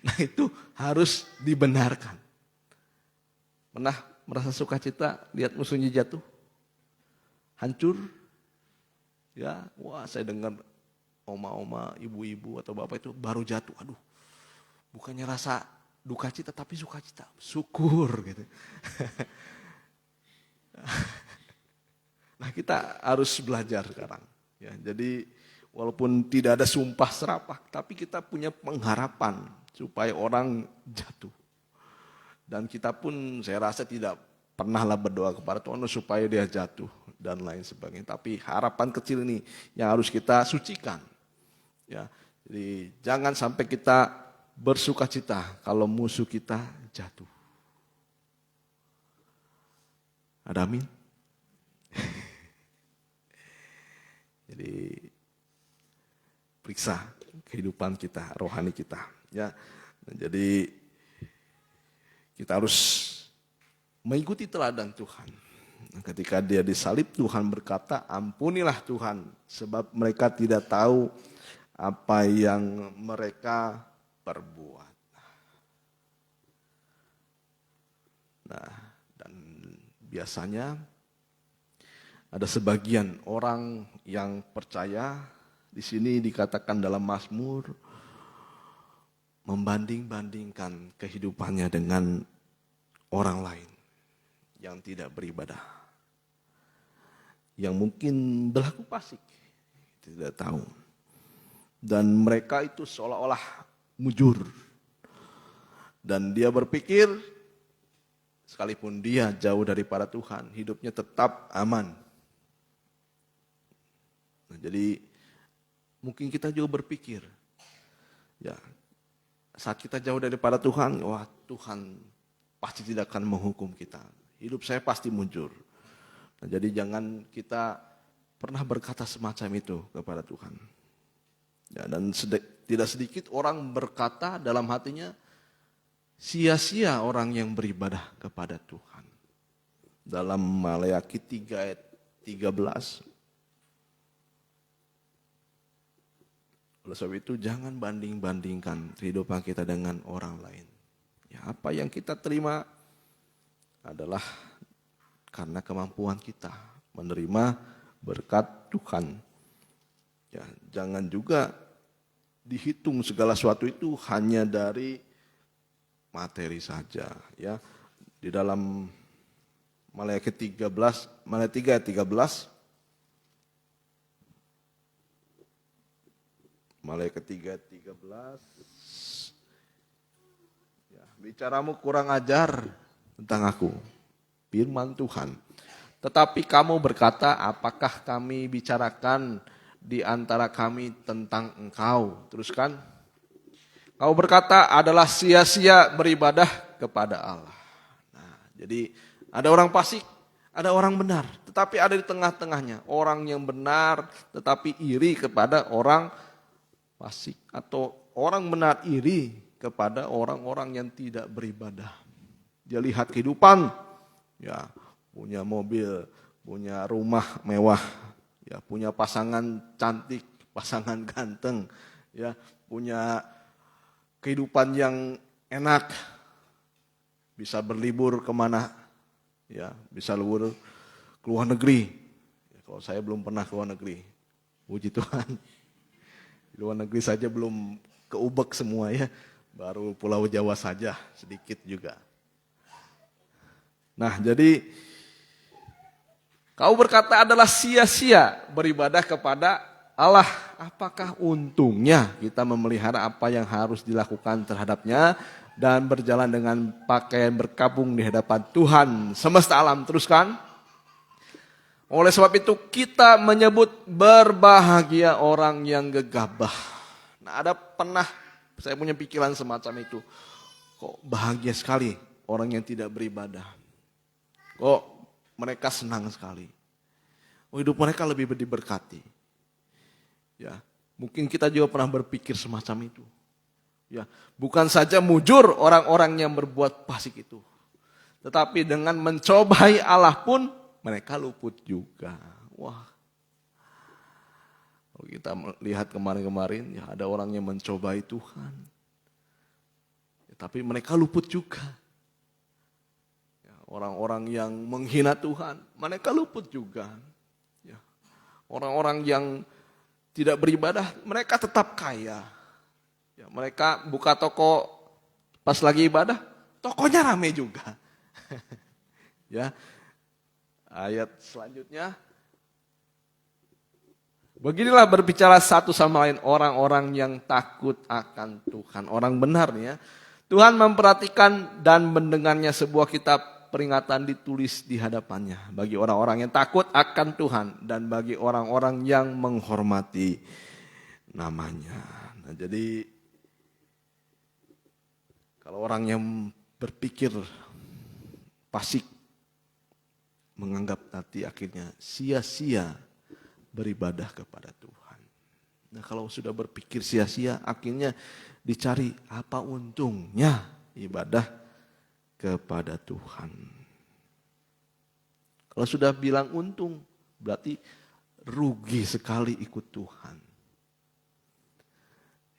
Nah itu harus dibenarkan. Pernah merasa sukacita lihat musuhnya jatuh? Hancur? Ya, wah saya dengar oma-oma, ibu-ibu atau bapak itu baru jatuh. Aduh, bukannya rasa duka cita tapi sukacita. Syukur gitu. Nah kita harus belajar sekarang. Ya, jadi walaupun tidak ada sumpah serapah, tapi kita punya pengharapan supaya orang jatuh. Dan kita pun saya rasa tidak pernahlah berdoa kepada Tuhan supaya dia jatuh dan lain sebagainya. Tapi harapan kecil ini yang harus kita sucikan. Ya, jadi jangan sampai kita bersukacita kalau musuh kita jatuh. Ada amin? Jadi periksa kehidupan kita, rohani kita. Ya, jadi kita harus mengikuti teladan Tuhan. Ketika dia disalib, Tuhan berkata, ampunilah Tuhan, sebab mereka tidak tahu apa yang mereka perbuat. Nah, dan biasanya ada sebagian orang yang percaya, di sini dikatakan dalam Mazmur, membanding-bandingkan kehidupannya dengan orang lain yang tidak beribadah. Yang mungkin berlaku fasik, tidak tahu. Dan mereka itu seolah-olah mujur. Dan dia berpikir, sekalipun dia jauh daripada Tuhan, hidupnya tetap aman. Nah, jadi mungkin kita juga berpikir, ya saat kita jauh daripada Tuhan, wah Tuhan pasti tidak akan menghukum kita. Hidup saya pasti mujur. Nah, jadi jangan kita pernah berkata semacam itu kepada Tuhan. Ya, dan tidak sedikit orang berkata dalam hatinya, sia-sia orang yang beribadah kepada Tuhan. Dalam Maleakhi 3 ayat 13. Oleh sebab itu jangan banding-bandingkan kehidupan kita dengan orang lain. Ya, apa yang kita terima adalah karena kemampuan kita menerima berkat Tuhan. Ya, jangan juga dihitung segala sesuatu itu hanya dari materi saja. Ya, di dalam Maleakhi 3 ayat 13. Maleakhi 3:13. Ya, bicaramu kurang ajar tentang aku, firman Tuhan. Tetapi kamu berkata, apakah kami bicarakan di antara kami tentang engkau? Teruskan. Kau berkata adalah sia-sia beribadah kepada Allah. Nah, jadi ada orang fasik, ada orang benar. Tetapi ada di tengah-tengahnya orang yang benar tetapi iri kepada orang fasik, atau orang benar iri kepada orang-orang yang tidak beribadah. Dia lihat kehidupan, ya punya mobil, punya rumah mewah, ya punya pasangan cantik, pasangan ganteng, ya punya kehidupan yang enak, bisa berlibur kemana, ya bisa libur ke luar negeri. Ya, kalau saya belum pernah ke luar negeri, puji Tuhan. Di luar negeri saja belum keubek semua ya, baru Pulau Jawa saja sedikit juga. Nah jadi Kau berkata adalah sia-sia beribadah kepada Allah. Apakah untungnya kita memelihara apa yang harus dilakukan terhadapnya dan berjalan dengan pakaian berkabung di hadapan Tuhan semesta alam? Teruskan. Oleh sebab itu kita menyebut berbahagia orang yang gegabah. Nah, saya punya pikiran semacam itu. Kok bahagia sekali orang yang tidak beribadah. Kok mereka senang sekali. Hidup mereka lebih diberkati. Ya, mungkin kita juga pernah berpikir semacam itu. Ya, bukan saja mujur orang-orang yang berbuat fasik itu. Tetapi dengan mencobai Allah pun mereka luput juga. Wah. Kalau kita lihat kemarin-kemarin, ya ada orang yang mencobai Tuhan. Ya, tapi mereka luput juga. Ya, orang-orang yang menghina Tuhan, mereka luput juga. Ya, orang-orang yang tidak beribadah, mereka tetap kaya. Ya, mereka buka toko pas lagi ibadah, tokonya rame juga. Ya. Ayat selanjutnya. Beginilah berbicara satu sama lain orang-orang yang takut akan Tuhan. Orang benar nih ya. Tuhan memperhatikan dan mendengarnya sebuah kitab peringatan ditulis di hadapannya. Bagi orang-orang yang takut akan Tuhan dan bagi orang-orang yang menghormati namanya. Nah, jadi kalau orang yang berpikir fasik, menganggap nanti akhirnya sia-sia beribadah kepada Tuhan. Nah, kalau sudah berpikir sia-sia, akhirnya dicari apa untungnya ibadah kepada Tuhan. Kalau sudah bilang untung, berarti rugi sekali ikut Tuhan.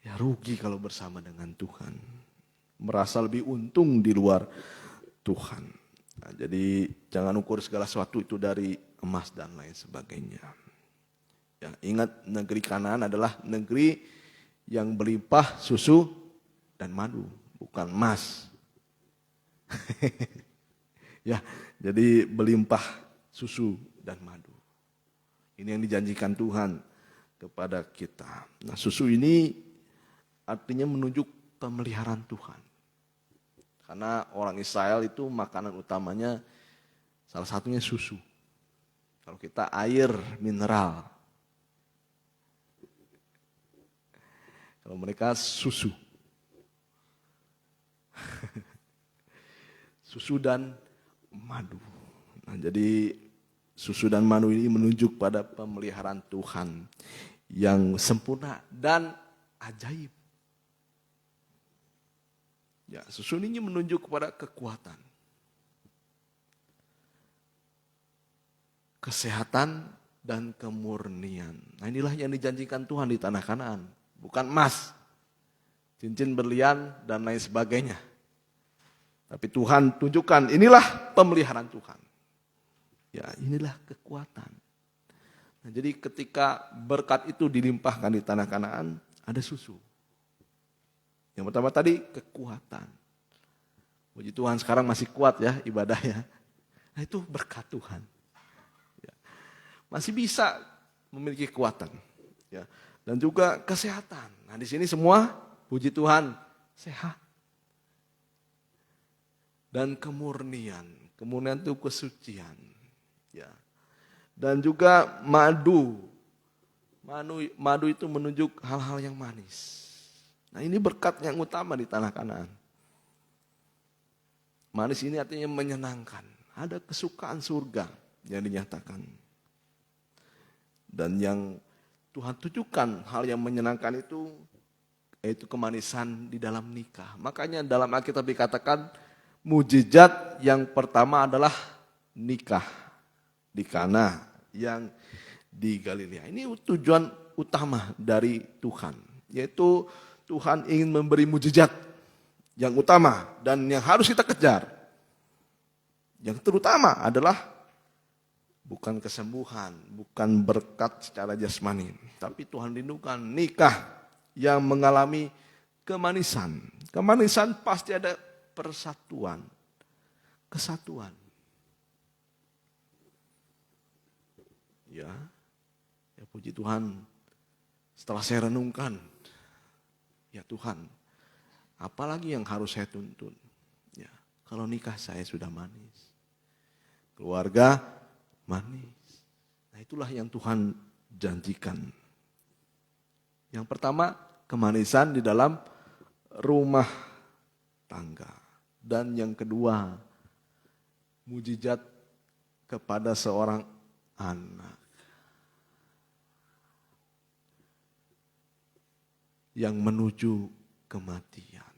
Ya rugi kalau bersama dengan Tuhan. Merasa lebih untung di luar Tuhan. Nah, jadi jangan ukur segala sesuatu itu dari emas dan lain sebagainya. Ya, ingat negeri Kanaan adalah negeri yang berlimpah susu dan madu, bukan emas. Ya, jadi berlimpah susu dan madu. Ini yang dijanjikan Tuhan kepada kita. Nah, susu ini artinya menunjuk pemeliharaan Tuhan. Karena orang Israel itu makanan utamanya salah satunya susu. Kalau kita air mineral. Kalau mereka susu. Susu dan madu. Nah, jadi susu dan madu ini menunjuk pada pemeliharaan Tuhan yang sempurna dan ajaib. Ya, susu ini menunjuk kepada kekuatan, kesehatan, dan kemurnian. Nah, inilah yang dijanjikan Tuhan di tanah Kanaan. Bukan emas, cincin berlian, dan lain sebagainya. Tapi Tuhan tunjukkan, inilah pemeliharaan Tuhan. Ya, inilah kekuatan. Nah, jadi ketika berkat itu dilimpahkan di tanah Kanaan, ada susu. Yang pertama tadi kekuatan. Puji Tuhan sekarang masih kuat ya ibadahnya. Nah, itu berkat Tuhan. Ya. Masih bisa memiliki kekuatan. Ya. Dan juga kesehatan. Nah, di sini semua puji Tuhan sehat. Dan kemurnian. Kemurnian itu kesucian. Ya. Dan juga madu. Madu itu menunjuk hal-hal yang manis. Nah, ini berkat yang utama di tanah Kanaan. Manis ini artinya menyenangkan. Ada kesukaan surga yang dinyatakan. Dan yang Tuhan tunjukkan hal yang menyenangkan itu, yaitu kemanisan di dalam nikah. Makanya dalam Alkitab dikatakan mujizat yang pertama adalah nikah di Kana yang di Galilea. Ini tujuan utama dari Tuhan, yaitu Tuhan ingin memberi mujizat yang utama dan yang harus kita kejar. Yang terutama adalah bukan kesembuhan, bukan berkat secara jasmani, tapi Tuhan rindukan nikah yang mengalami kemanisan. Kemanisan pasti ada persatuan, kesatuan. Ya, ya puji Tuhan. Setelah saya renungkan, ya Tuhan, apalagi yang harus saya tuntun? Ya, kalau nikah saya sudah manis, keluarga manis. Nah, itulah yang Tuhan janjikan. Yang pertama, kemanisan di dalam rumah tangga. Dan yang kedua, mujizat kepada seorang anak yang menuju kematian.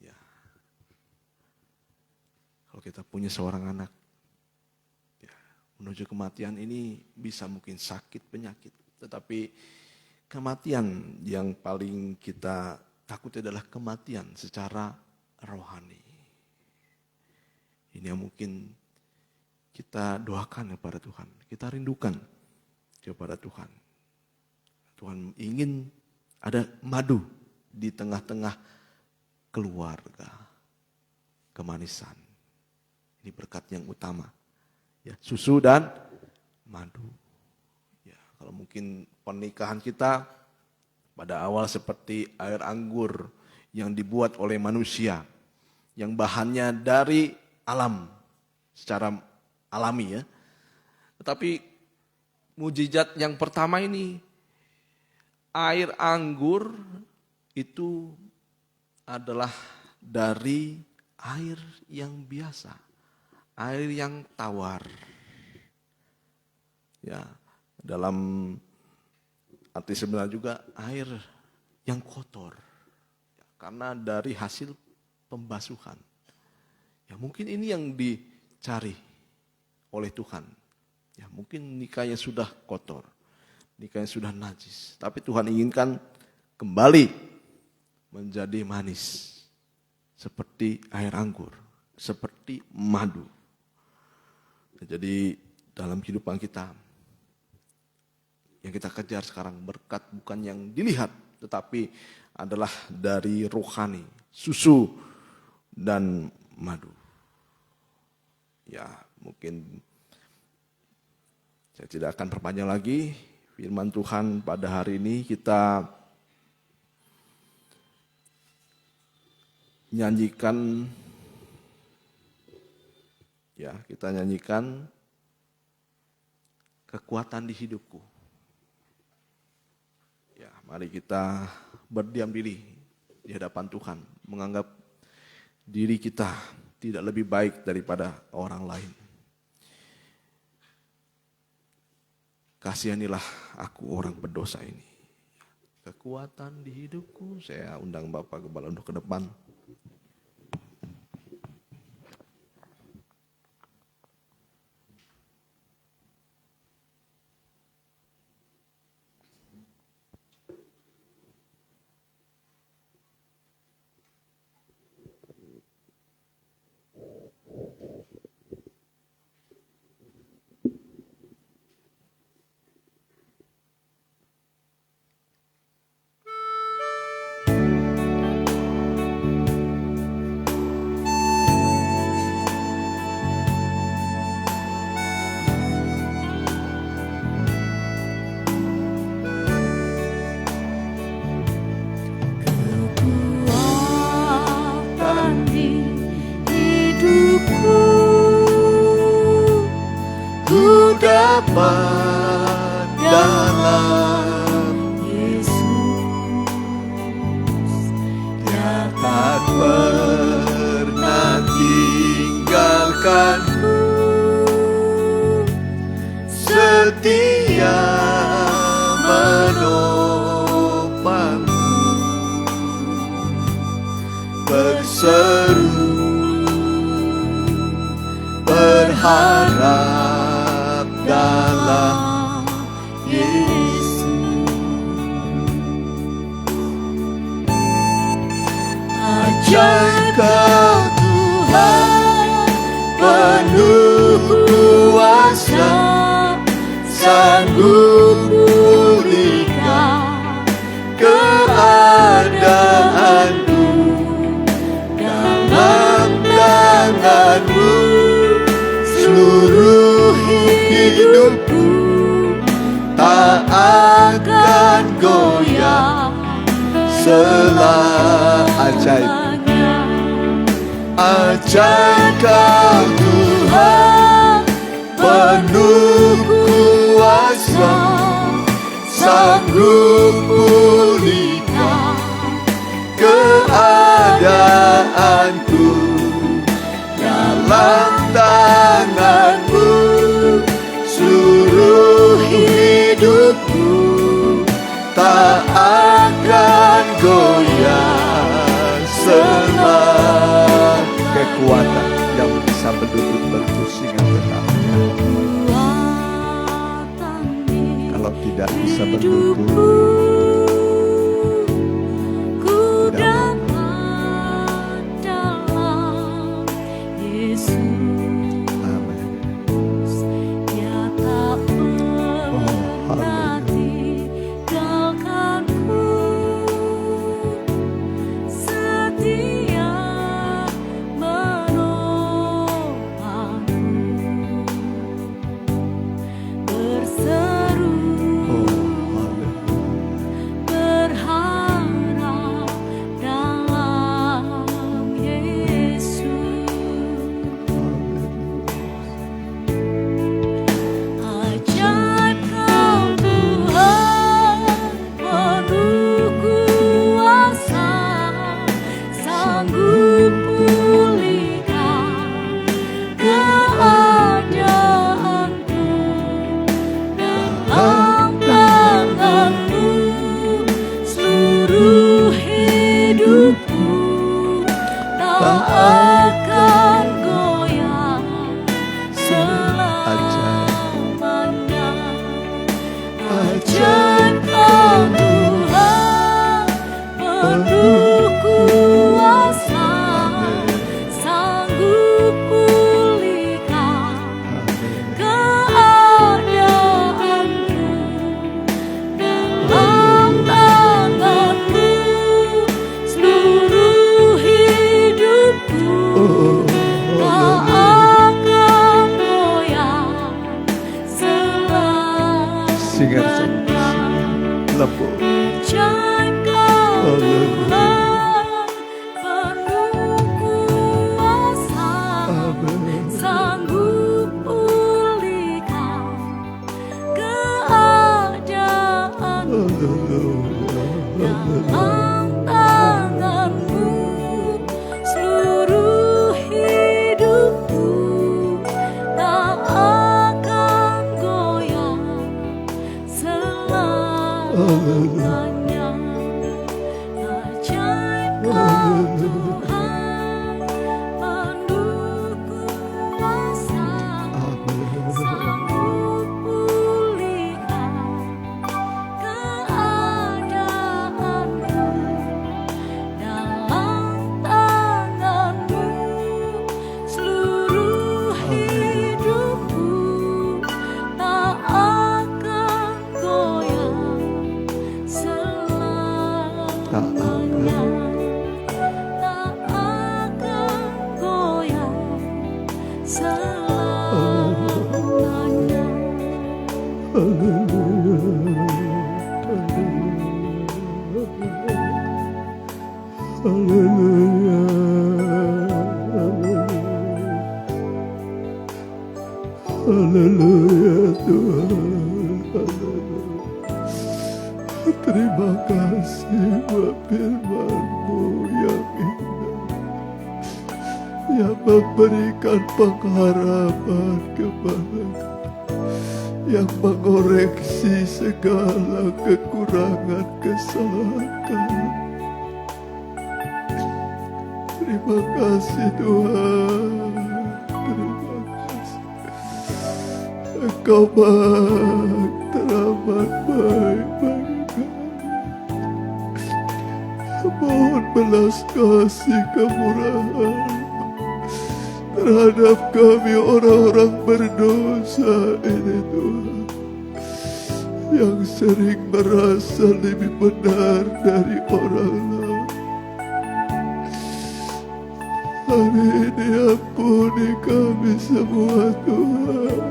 Ya. Kalau kita punya seorang anak, ya, menuju kematian ini bisa mungkin sakit, penyakit. Tetapi kematian yang paling kita takut adalah kematian secara rohani. Ini yang mungkin kita doakan kepada Tuhan, kita rindukan kepada Tuhan. Tuhan ingin ada madu di tengah-tengah keluarga, kemanisan. Ini berkat yang utama, ya, susu dan madu. Ya, kalau mungkin pernikahan kita pada awal seperti air anggur yang dibuat oleh manusia, yang bahannya dari alam, secara alami ya. Tetapi mujizat yang pertama ini, air anggur itu adalah dari air yang biasa, air yang tawar. Ya, dalam arti sebenarnya juga air yang kotor, ya, karena dari hasil pembasuhan. Ya, mungkin ini yang dicari oleh Tuhan. Ya, mungkin nikahnya sudah kotor, nikahnya sudah najis, tapi Tuhan inginkan kembali menjadi manis seperti air anggur, seperti madu. Jadi dalam kehidupan kita, yang kita kejar sekarang berkat bukan yang dilihat, tetapi adalah dari rohani, susu dan madu. Ya, mungkin saya tidak akan perpanjang lagi firman Tuhan pada hari ini. Kita nyanyikan, ya, kita nyanyikan kekuatan di hidupku. Ya, mari kita berdiam diri di hadapan Tuhan, menganggap diri kita tidak lebih baik daripada orang lain. Kasihanilah aku orang berdosa ini. Kekuatan di hidupku. Saya undang Bapak Gembala untuk ke depan. Kekuatan di hidupku, Ku dapat dalam Yesus, Dia tak pernah tinggalkanku, setia menopangku, berseru berharap dalam Yesus. ajar kau Tuhan penuh kuasa, sanggup pulihkan keadaanku, dalam tanganmu seluruh hidupku ajaib. Ajaib Kau Tuhan, penuh kuasa, sanggup pulihkan keadaanku. Dalam tangan-Mu seluruh hidupku, tak akan goyah. Selah kekuatan yang bisa berduduk berpusingan tetapnya. Kalau tidak bisa berduduk, Haleluya Tuhan, terima kasih buat firman-Mu yang indah, yang memberikan pengharapan kepada kami, yang mengoreksi segala kekurangan kesalahan kami. Terima kasih Tuhan, terima kasih. Engkau baik, teramat baik bagi kami. Mohon belas kasih kemurahan terhadap kami orang-orang berdosa ini Tuhan, yang sering merasa lebih benar dari orang lain. Hari ini ampuni kami semua Tuhan.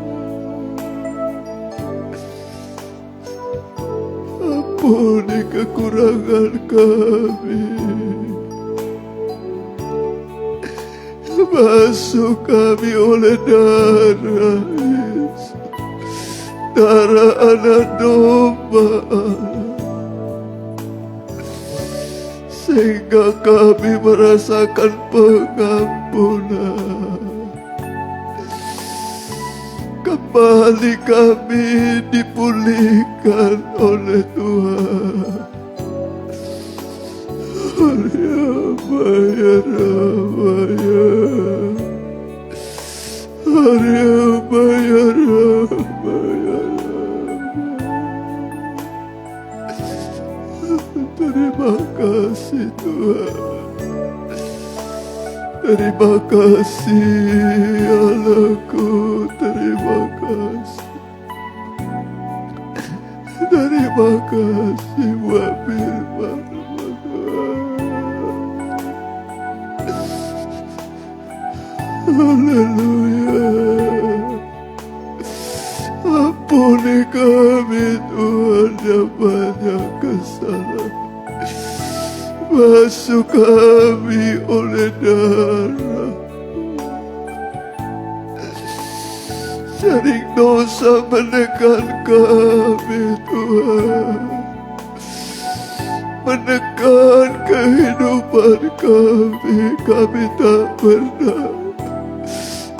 Ampuni kekurangan kami, basuh kami oleh darah Yesus, darah anak domba Allah, sehingga kami merasakan pengampunan. Kembali kami dipulihkan oleh Tuhan. Terima kasih Tuhan. Terima kasih Allahku, terima kasih. Terima kasih buat firman-Mu Tuhan. Haleluya. Ampuni kami Tuhan yang banyak kesalahan. Basuh kami oleh darah. Sering dosa menekan kami Tuhan, menekan kehidupan kami tak pernah.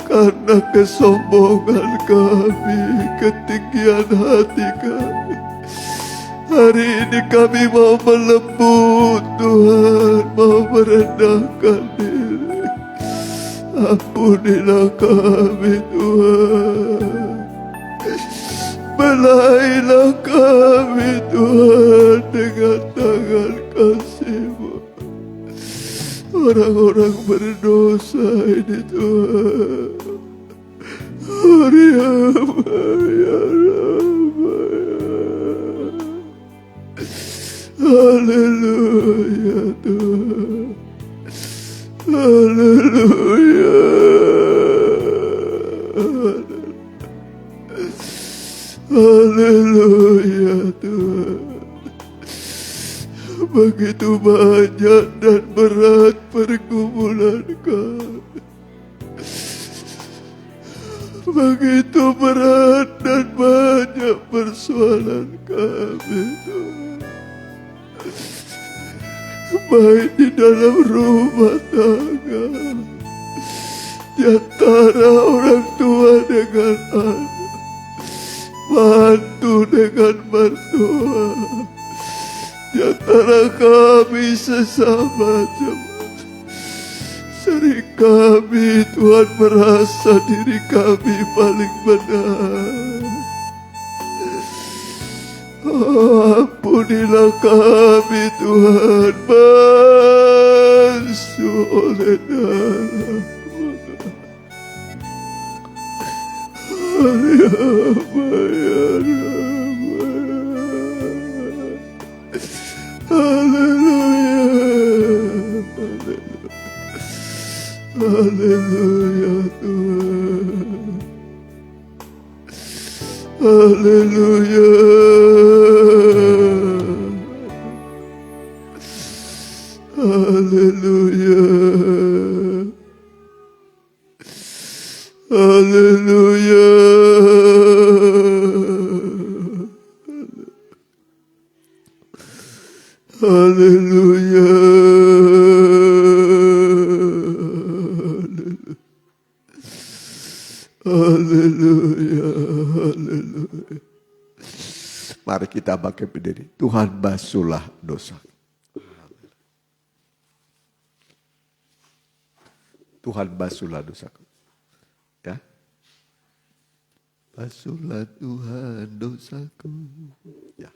Karena kesombongan kami, ketinggian hati kami, hari ini kami mau melembut Tuhan, mau merendahkan diri. Ampunilah kami Tuhan. Belailah kami Tuhan dengan tangan kasih-Mu. Orang-orang berdosa ini Tuhan. Haleluya Tuhan. Haleluya. Haleluya Tuhan. Begitu banyak dan berat pergumulan kami. Begitu berat dan banyak persoalan kami Tuhan. Baik di dalam rumah tangga, di antara orang tua dengan anak, mantu dengan mertua, di antara kami sesama jemaat. Sering kami Tuhan merasa diri kami paling benar. Ampunilah kami Tuhan, basuh oleh darah. Haleluya Tuhan. Haleluya. Haleluya. Haleluya. Haleluya. Haleluya. Haleluya. Mari kita bangkit berdiri. Tuhan basuhlah dosa. Tuhan basuhlah dosaku. Ya. Basuhlah Tuhan dosaku. Ya.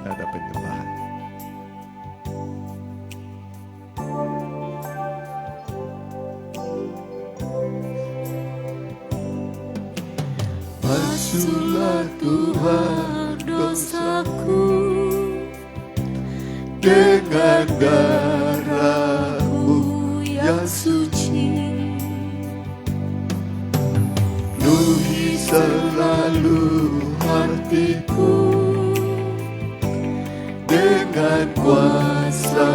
Ada penyembahan. Basuhlah Tuhan dosaku dengan darah yang suci, penuhi selalu hatiku dengan kuasa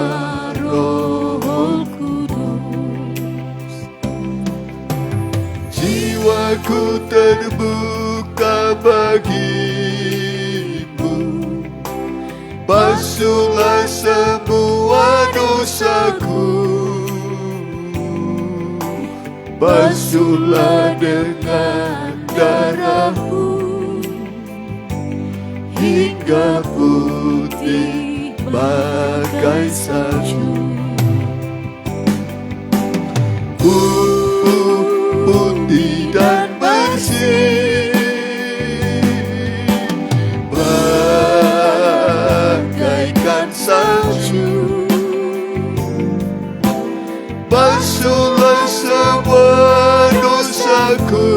Roh Kudus. Jiwaku terbuka bagimu, basuhlah semua dosaku, basuhlah dengan darahmu hingga putih bagai salju. Putih dan bersih bagaikan salju, basuhlah semua dosaku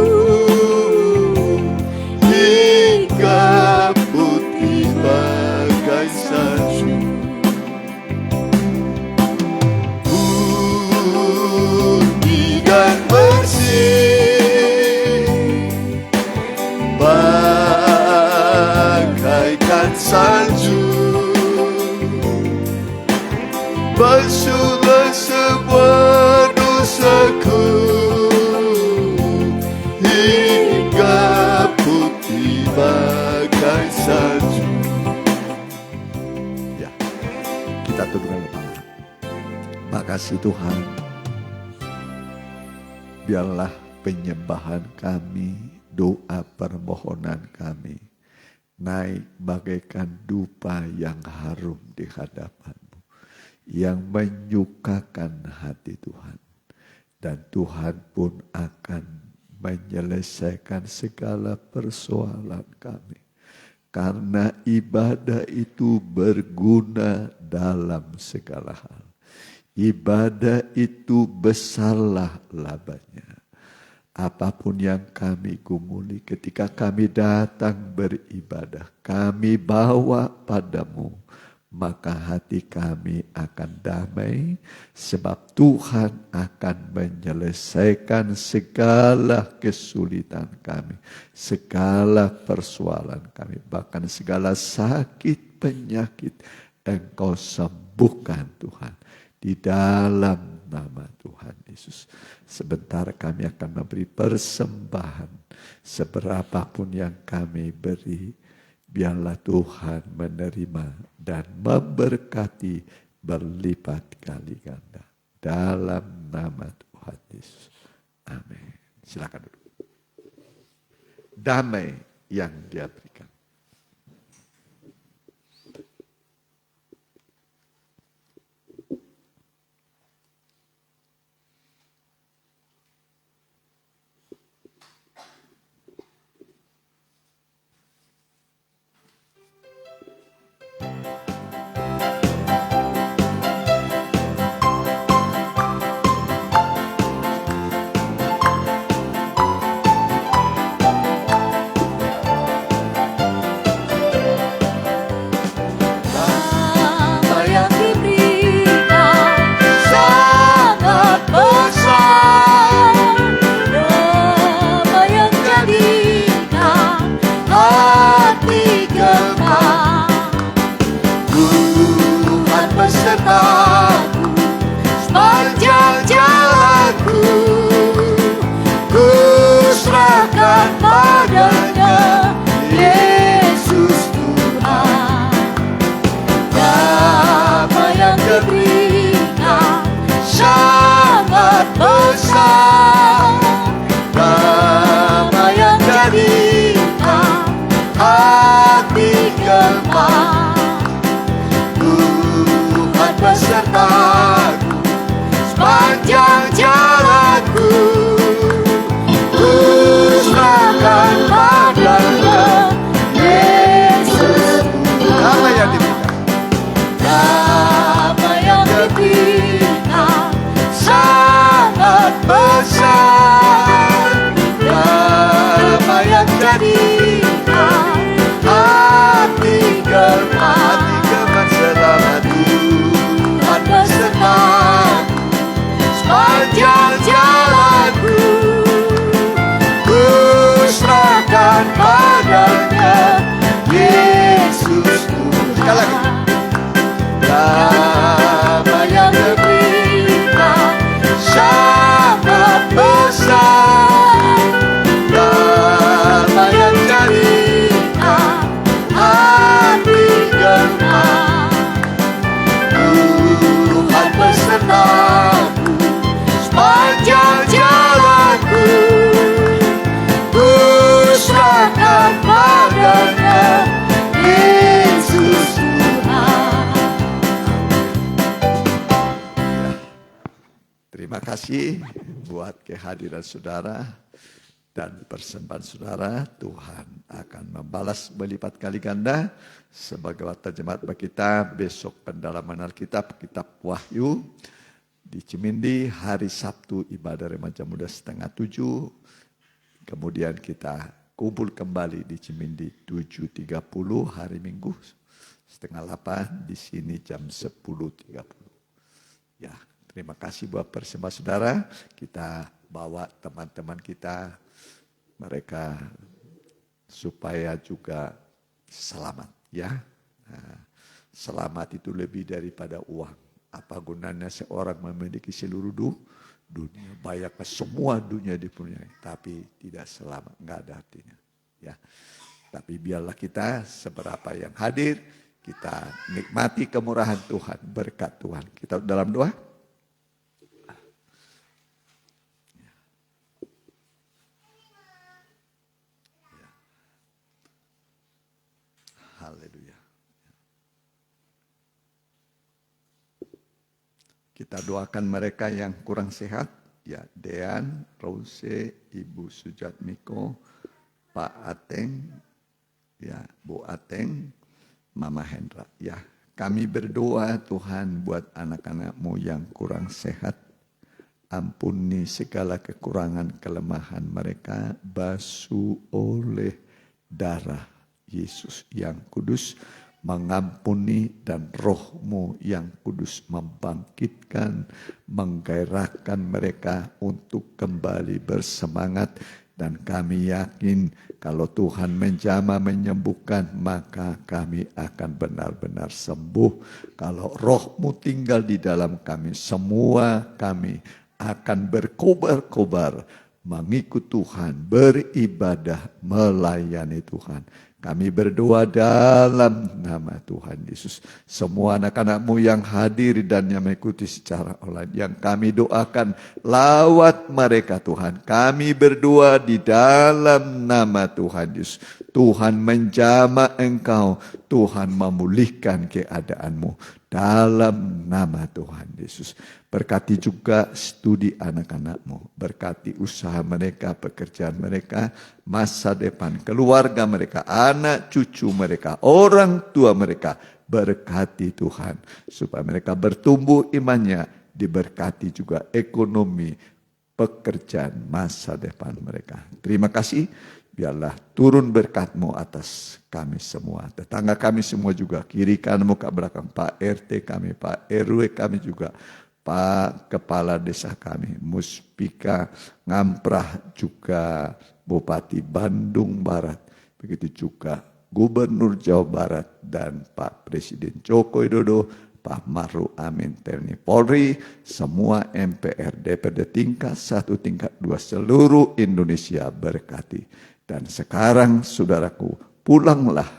hingga putih bagai salju. Putih dan bersih bagaikan salju, basuhlah semua dosaku hingga putih bagai salju. Ya, kita tundukkan kepala. Makasih Tuhan, biarlah penyembahan kami, doa permohonan kami naik bagaikan dupa yang harum di hadapan-Mu, yang menyukakan hati Tuhan. Dan Tuhan pun akan menyelesaikan segala persoalan kami. Karena ibadah itu berguna dalam segala hal. Ibadah itu besarlah labanya. Apapun yang kami gumuli ketika kami datang beribadah, kami bawa padamu, maka hati kami akan damai, sebab Tuhan akan menyelesaikan segala kesulitan kami, segala persoalan kami, bahkan segala sakit penyakit Engkau sembuhkan Tuhan, di dalam nama Tuhan Yesus. Sebentar kami akan memberi persembahan, seberapapun yang kami beri, biarlah Tuhan menerima dan memberkati berlipat kali ganda. Dalam nama Tuhan Yesus. Amin. Silakan duduk. Damai yang Dia berikan. kasih buat kehadiran saudara dan persembahan saudara. Tuhan akan membalas berlipat kali ganda sebagai watak jemaat bagi kita. Besok pendalaman Alkitab, kitab Wahyu di Cimindi, hari Sabtu ibadah remaja muda 6:30. Kemudian kita kumpul kembali di Cimindi 7:30, hari Minggu 7:30, di sini jam 10:30. Ya, terima kasih buat persembahan saudara. Kita bawa teman-teman kita, mereka supaya juga selamat. Ya, nah, selamat itu lebih daripada uang. Apa gunanya seorang memiliki seluruh dunia, bayar semua dunia dipunyai, tapi tidak selamat, nggak ada artinya. Ya, tapi biarlah kita seberapa yang hadir, kita nikmati kemurahan Tuhan, berkat Tuhan. Kita dalam doa. Haleluya. Kita doakan mereka yang kurang sehat. Ya, Dean, Rose, Ibu Sujatmiko, Pak Ateng, ya, Bu Ateng, Mama Hendra. Ya, kami berdoa Tuhan buat anak-anak-Mu yang kurang sehat. Ampuni segala kekurangan kelemahan mereka, basuh oleh darah Yesus yang kudus, mengampuni, dan Roh-Mu yang kudus membangkitkan, menggairahkan mereka untuk kembali bersemangat. Dan kami yakin kalau Tuhan menjamah menyembuhkan, maka kami akan benar-benar sembuh. Kalau Roh-Mu tinggal di dalam kami, semua kami akan berkobar-kobar mengikut Tuhan, beribadah, melayani Tuhan. Kami berdoa dalam nama Tuhan Yesus. Semua anak-anak-Mu yang hadir dan yang mengikuti secara online, yang kami doakan, lawat mereka Tuhan. Kami berdoa di dalam nama Tuhan Yesus. Tuhan menjamah Engkau, Tuhan memulihkan keadaan-Mu dalam nama Tuhan Yesus. Berkati juga studi anak-anak-Mu, berkati usaha mereka, pekerjaan mereka, masa depan, keluarga mereka, anak cucu mereka, orang tua mereka. Berkati Tuhan, supaya mereka bertumbuh imannya, diberkati juga ekonomi, pekerjaan, masa depan mereka. Terima kasih, biarlah turun berkat-Mu atas kami semua. Tetangga kami semua juga, kiri kanan muka belakang, Pak RT kami, Pak RW kami juga, Pak Kepala Desa kami, Muspika Ngamprah, juga Bupati Bandung Barat, begitu juga Gubernur Jawa Barat, dan Pak Presiden Joko Widodo, Pak Maruf Amin TNI Polri, semua MPR DPRD tingkat 1, tingkat 2 seluruh Indonesia berkati. Dan sekarang saudaraku, pulanglah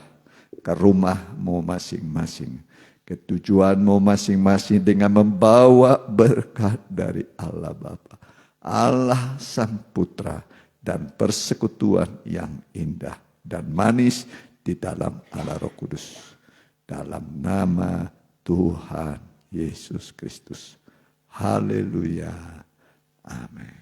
ke rumahmu masing-masing, ke tujuanmu masing-masing dengan membawa berkat dari Allah Bapa, Allah Sang Putra, dan persekutuan yang indah dan manis di dalam Allah Roh Kudus. Dalam nama Tuhan Yesus Kristus. Haleluya. Amin.